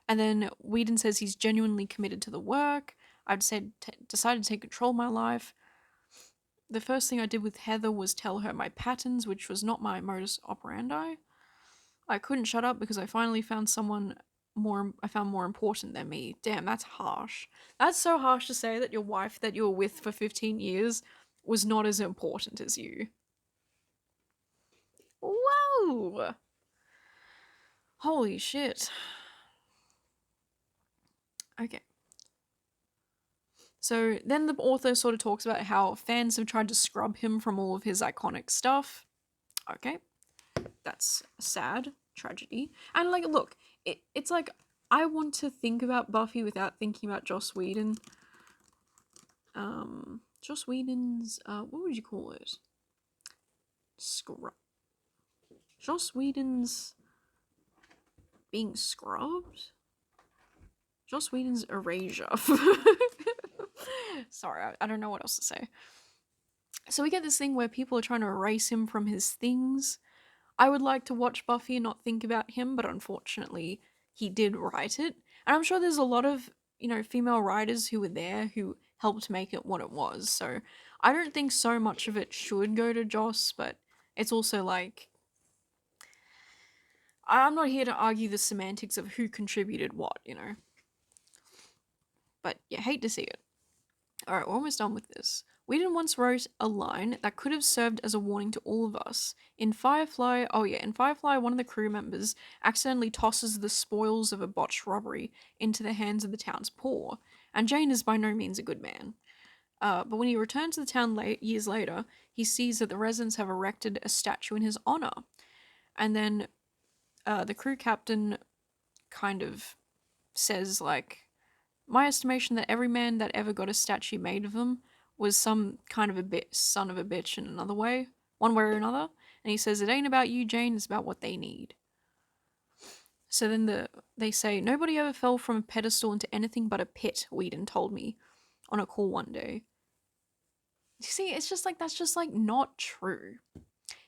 And then Whedon says he's genuinely committed to the work. I'd said decided to take control of my life. The first thing I did with Heather was tell her my patterns, which was not my modus operandi. I couldn't shut up because I finally found someone more important than me. Damn, that's harsh. That's so harsh to say that your wife that you were with for 15 years was not as important as you. Whoa! Holy shit. Okay. So then the author sort of talks about how fans have tried to scrub him from all of his iconic stuff. Okay. That's a sad tragedy. And like, look, it's like, I want to think about Buffy without thinking about Joss Whedon. Joss Whedon's, what would you call it? Joss Whedon's being scrubbed? Joss Whedon's erasure. Sorry, I don't know what else to say. So we get this thing where people are trying to erase him from his things. I would like to watch Buffy and not think about him, but unfortunately, he did write it. And I'm sure there's a lot of, female writers who were there who helped make it what it was. So I don't think so much of it should go to Joss, but it's also like, I'm not here to argue the semantics of who contributed what, But yeah, hate to see it. Alright, we're almost done with this. Whedon once wrote a line that could have served as a warning to all of us. In Firefly, one of the crew members accidentally tosses the spoils of a botched robbery into the hands of the town's poor, and Jane is by no means a good man. But when he returns to the town years later, he sees that the residents have erected a statue in his honor. And then the crew captain kind of says, like, my estimation that every man that ever got a statue made of them was some kind of a son of a bitch in another way, one way or another. And he says, it ain't about you, Jane, it's about what they need. So then they say, nobody ever fell from a pedestal into anything but a pit, Whedon told me on a call one day. You see, it's just like, that's just like not true.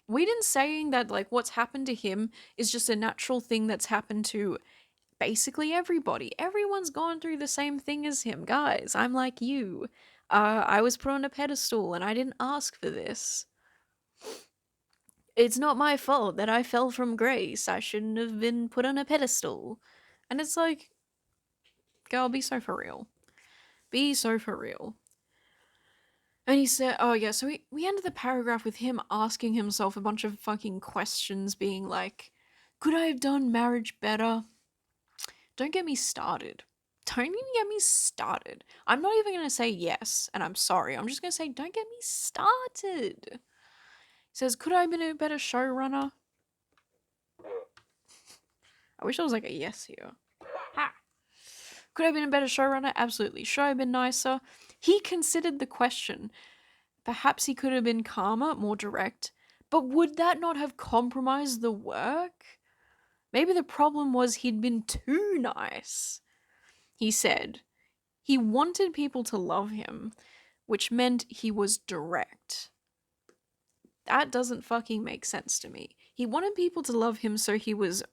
Whedon's saying that like what's happened to him is just a natural thing that's happened to basically everybody. Everyone's gone through the same thing as him, guys. I'm like you. I was put on a pedestal and I didn't ask for this. It's not my fault that I fell from grace. I shouldn't have been put on a pedestal. And it's like, girl, be so for real. Be so for real. And he said, oh yeah, so we ended the paragraph with him asking himself a bunch of fucking questions, being like, could I have done marriage better? Don't get me started. Don't even get me started. I'm not even going to say yes, and I'm sorry. I'm just going to say, don't get me started. Says, could I have been a better showrunner? I wish I was like a yes here. Ha! Could I have been a better showrunner? Absolutely. Should I have been nicer? He considered the question. Perhaps he could have been calmer, more direct. But would that not have compromised the work? Maybe the problem was he'd been too nice. He said he wanted people to love him, which meant he was direct. That doesn't fucking make sense to me. He wanted people to love him, so he was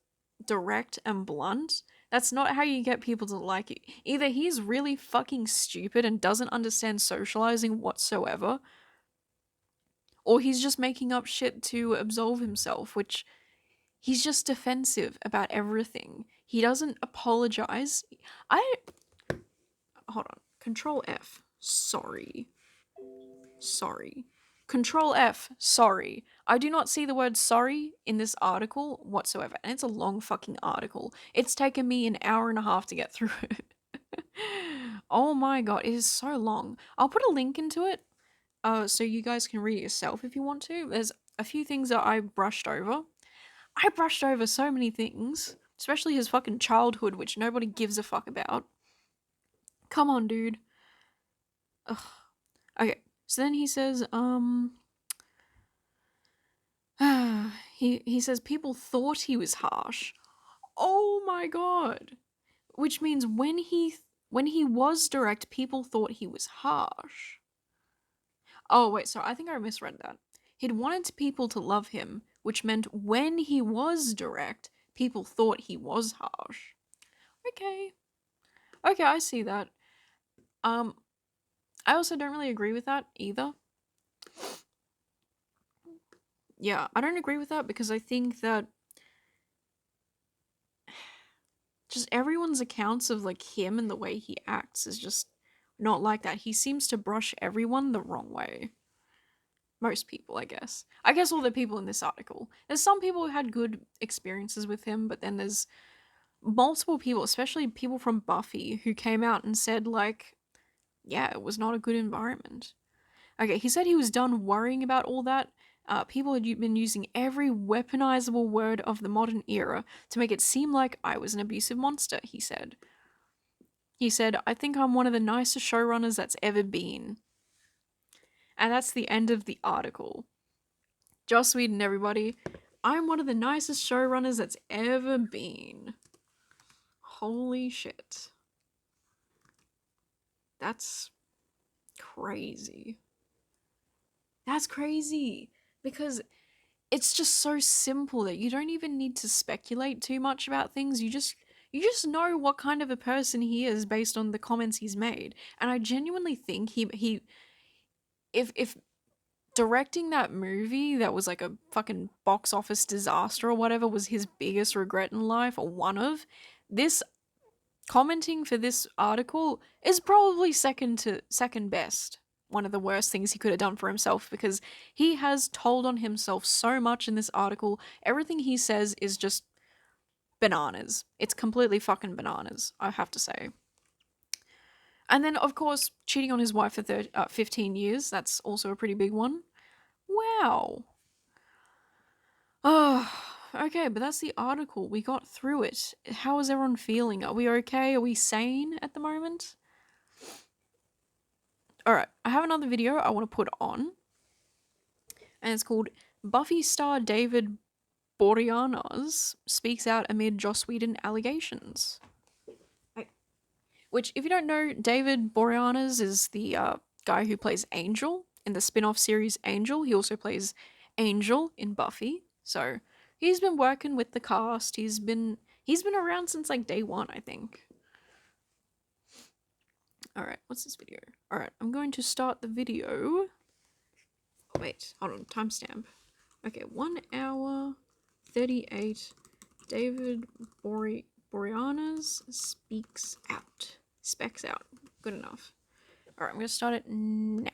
direct and blunt. That's not how you get people to like you. Either he's really fucking stupid and doesn't understand socializing whatsoever, or he's just making up shit to absolve himself, which he's just defensive about everything. He doesn't apologize. Hold on. Control F. Sorry. Control F. Sorry. I do not see the word sorry in this article whatsoever. And it's a long fucking article. It's taken me an hour and a half to get through it. Oh my god, it is so long. I'll put a link into it so you guys can read it yourself if you want to. There's a few things that I brushed over. I brushed over so many things, especially his fucking childhood, which nobody gives a fuck about. Come on, dude. Ugh. Okay, so then he says, he says people thought he was harsh. Oh my god. Which means when he was direct, people thought he was harsh. Oh wait, sorry, I think I misread that. He'd wanted people to love him, which meant when he was direct, people thought he was harsh. Okay, I see that. I also don't really agree with that either. Yeah, I don't agree with that because I think that just everyone's accounts of like him and the way he acts is just not like that. He seems to brush everyone the wrong way. Most people, I guess. I guess all the people in this article. There's some people who had good experiences with him, but then there's multiple people, especially people from Buffy, who came out and said like, yeah, it was not a good environment. Okay, he said he was done worrying about all that. People had been using every weaponizable word of the modern era to make it seem like I was an abusive monster, he said. He said, I think I'm one of the nicest showrunners that's ever been. And that's the end of the article. Joss Whedon, everybody. I'm one of the nicest showrunners that's ever been. Holy shit. That's crazy. That's crazy. Because it's just so simple that you don't even need to speculate too much about things. You just know what kind of a person he is based on the comments he's made. And I genuinely think he if directing that movie that was like a fucking box office disaster or whatever was his biggest regret in life, or one of, this commenting for this article is probably second best. One of the worst things he could have done for himself, because he has told on himself so much in this article. Everything he says is just bananas. It's completely fucking bananas, I have to say. And then, of course, cheating on his wife for 15 years. That's also a pretty big one. Wow. Oh, okay, but that's the article. We got through it. How is everyone feeling? Are we okay? Are we sane at the moment? Alright, I have another video I want to put on. And it's called Buffy star David Boreanaz speaks out amid Joss Whedon allegations. Which, if you don't know, David Boreanaz is the guy who plays Angel in the spin-off series Angel. He also plays Angel in Buffy. So he's been working with the cast. He's been around since like day one, I think. Alright, what's this video? Alright, I'm going to start the video. Oh, wait, hold on, timestamp. Okay, 1 hour 38. David Boreanaz speaks out. Speks out. Good enough. Alright, I'm going to start it now.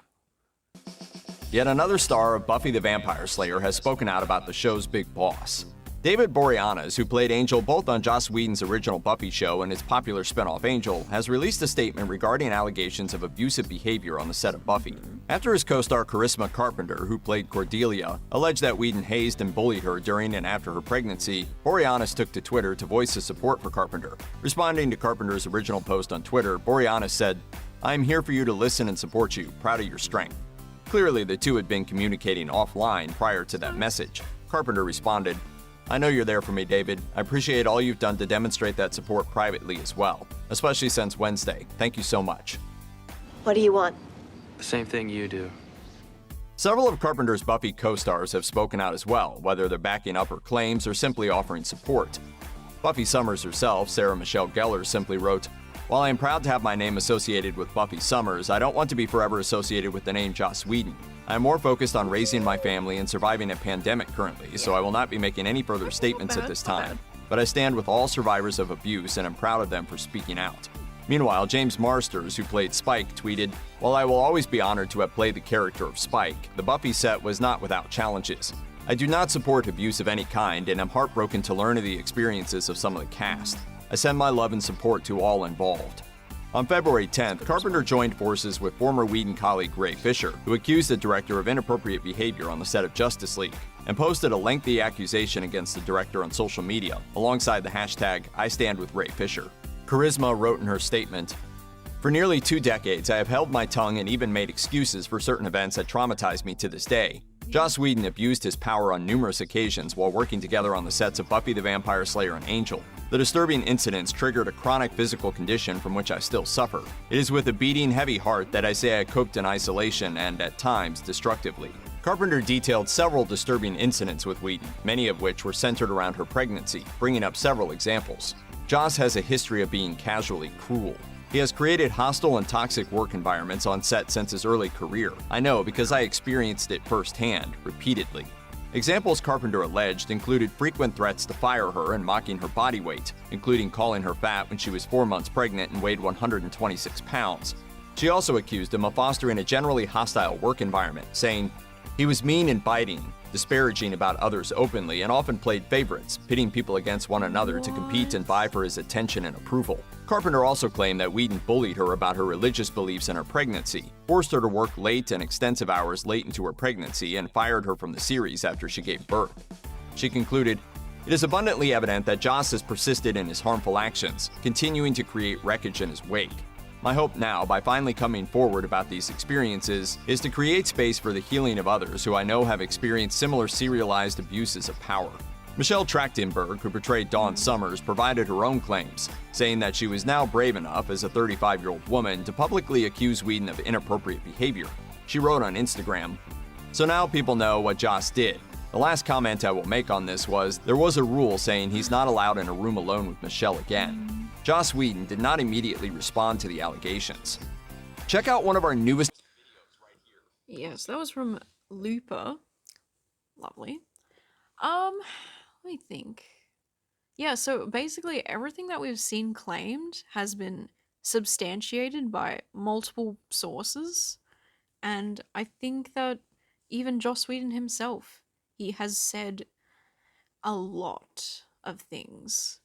Yet another star of Buffy the Vampire Slayer has spoken out about the show's big boss. David Boreanaz, who played Angel both on Joss Whedon's original Buffy show and its popular spinoff Angel, has released a statement regarding allegations of abusive behavior on the set of Buffy. After his co-star Carpenter, who played Cordelia, alleged that Whedon hazed and bullied her during and after her pregnancy, Boreanaz took to Twitter to voice his support for Carpenter. Responding to Carpenter's original post on Twitter, Boreanaz said, "I am here for you to listen and support you, proud of your strength." Clearly, the two had been communicating offline prior to that message. Carpenter responded, "I know you're there for me, David. I appreciate all you've done to demonstrate that support privately as well, especially since Wednesday. Thank you so much." What do you want? The same thing you do. Several of Carpenter's Buffy co-stars have spoken out as well, whether they're backing up her claims or simply offering support. Buffy Summers herself, Sarah Michelle Gellar, simply wrote, "While I am proud to have my name associated with Buffy Summers, I don't want to be forever associated with the name Joss Whedon. I am more focused on raising my family and surviving a pandemic currently, so I will not be making any further statements at this time. But I stand with all survivors of abuse and am proud of them for speaking out." Meanwhile, James Marsters, who played Spike, tweeted, "While I will always be honored to have played the character of Spike, the Buffy set was not without challenges. I do not support abuse of any kind and am heartbroken to learn of the experiences of some of the cast. I send my love and support to all involved." On February 10th, Carpenter joined forces with former Whedon colleague Ray Fisher, who accused the director of inappropriate behavior on the set of Justice League, and posted a lengthy accusation against the director on social media, alongside the hashtag #IStandWithRayFisher. Charisma wrote in her statement, "For nearly 2 decades, I have held my tongue and even made excuses for certain events that traumatized me to this day. Joss Whedon abused his power on numerous occasions while working together on the sets of Buffy the Vampire Slayer and Angel. The disturbing incidents triggered a chronic physical condition from which I still suffer. It is with a beating, heavy heart that I say I coped in isolation and, at times, destructively." Carpenter detailed several disturbing incidents with Whedon, many of which were centered around her pregnancy, bringing up several examples. Joss has a history of being casually cruel. He has created hostile and toxic work environments on set since his early career. I know because I experienced it firsthand, repeatedly. Examples Carpenter alleged included frequent threats to fire her and mocking her body weight, including calling her fat when she was 4 months pregnant and weighed 126 pounds. She also accused him of fostering a generally hostile work environment, saying, "He was mean and biting, disparaging about others openly, and often played favorites, pitting people against one another to compete and vie for his attention and approval." Carpenter also claimed that Whedon bullied her about her religious beliefs and her pregnancy, forced her to work late and extensive hours late into her pregnancy, and fired her from the series after she gave birth. She concluded, "It is abundantly evident that Joss has persisted in his harmful actions, continuing to create wreckage in his wake. My hope now, by finally coming forward about these experiences, is to create space for the healing of others who I know have experienced similar serialized abuses of power." Michelle Trachtenberg, who portrayed Dawn Summers, provided her own claims, saying that she was now brave enough as a 35-year-old woman to publicly accuse Whedon of inappropriate behavior. She wrote on Instagram, "So now people know what Joss did. The last comment I will make on this was, there was a rule saying he's not allowed in a room alone with Michelle again." Joss Whedon did not immediately respond to the allegations. Check out one of our newest videos right here. Yes, that was from Looper. Lovely. Let me think. Yeah, so basically everything that we've seen claimed has been substantiated by multiple sources, and I think that even Joss Whedon himself, he has said a lot of things.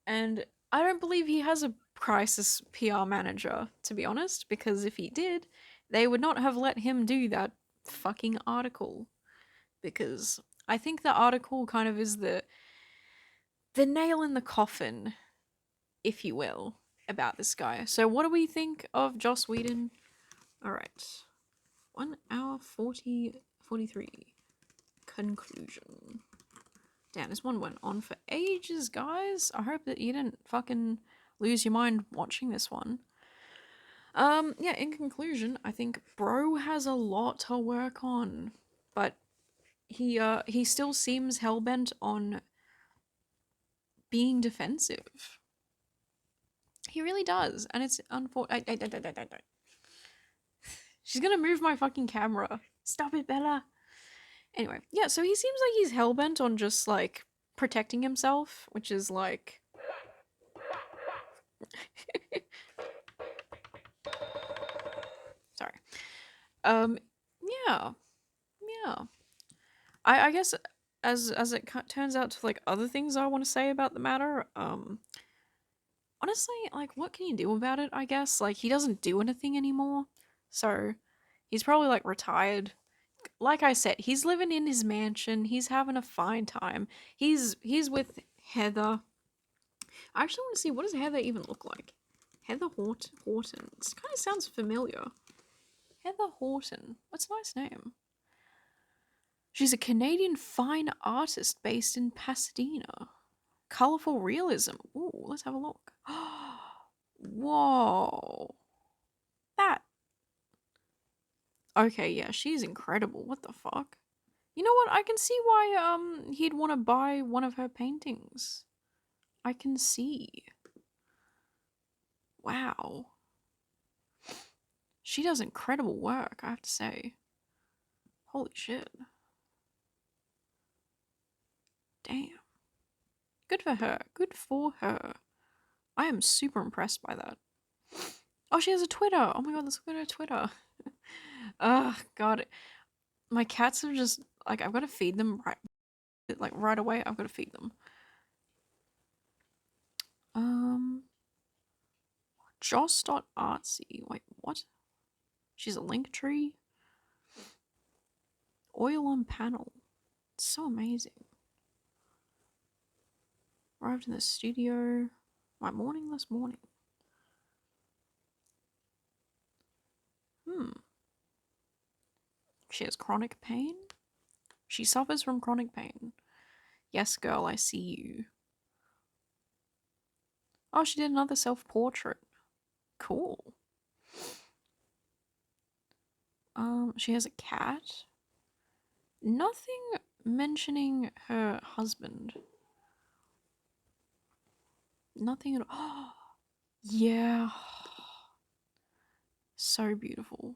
And I don't believe he has a crisis PR manager, to be honest, because if he did, they would not have let him do that fucking article. Because I think the article kind of is the nail in the coffin, if you will, about this guy. So what do we think of Joss Whedon? Alright. 1 hour 43. Conclusion. Damn, this one went on for ages, guys. I hope that you didn't fucking lose your mind watching this one. Yeah, in conclusion, I think bro has a lot to work on, but he still seems hellbent on being defensive. He really does, and it's unfortunate. She's gonna move my fucking camera. Stop it, Bella. Anyway, yeah, so he seems like he's hellbent on just, like, protecting himself, which is, like... Sorry. Yeah. I guess as it turns out to like other things I want to say about the matter, honestly, like, what can you do about it, I guess? Like, he doesn't do anything anymore, so he's probably, like, retired. Like I said, he's living in his mansion, he's having a fine time. He's with Heather. I actually want to see, what does Heather even look like? Heather Horton. This kind of sounds familiar. Heather Horton. What's a nice name? She's a Canadian fine artist based in Pasadena. Colorful realism. Ooh, let's have a look. Whoa. That. Okay, yeah, she's incredible. What the fuck? You know what? I can see why he'd want to buy one of her paintings. I can see. Wow. She does incredible work, I have to say. Holy shit. Damn. Good for her. Good for her. I am super impressed by that. Oh, she has a Twitter. Oh my god, let's look at her Twitter. Ugh, god. My cats are just, like, I've got to feed them right away. I've got to feed them. Joss.artsy. Wait, what? She's a link tree. Oil on panel. It's so amazing. Arrived in the studio. My morning this morning. She has chronic pain. She suffers from chronic pain. Yes, girl, I see you. Oh, she did another self-portrait. Cool. She has a cat. Nothing mentioning her husband. Nothing at all. Yeah. So beautiful.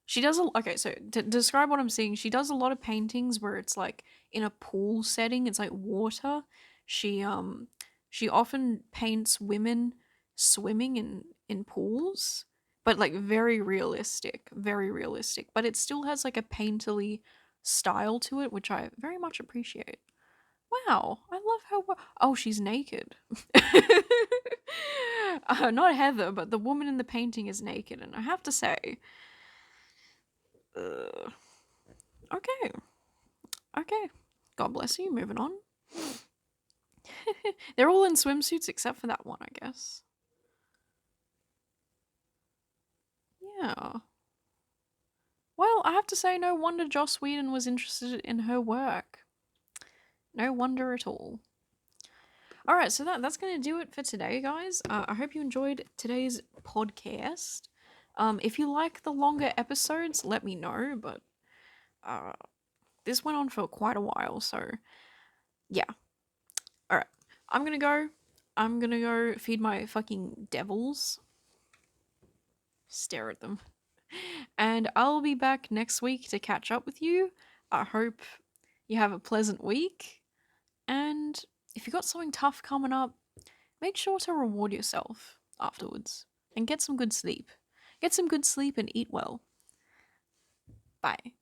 She does okay, so to describe what I'm seeing, she does a lot of paintings where it's like in a pool setting, it's like water. She often paints women swimming in pools, but like very realistic, but it still has like a painterly style to it, which I very much appreciate. Wow, I love her work. Oh, she's naked. Not Heather, but the woman in the painting is naked, and I have to say, okay. Okay. God bless you. Moving on. They're all in swimsuits except for that one, I guess. Yeah. Well, I have to say, no wonder Joss Whedon was interested in her work. No wonder at all. Alright, so that's going to do it for today, guys. I hope you enjoyed today's podcast. If you like the longer episodes, let me know, but this went on for quite a while, so yeah. Alright, I'm gonna go feed my fucking devils. Stare at them. And I'll be back next week to catch up with you. I hope you have a pleasant week. And if you got something tough coming up, make sure to reward yourself afterwards. And get some good sleep. Get some good sleep and eat well. Bye.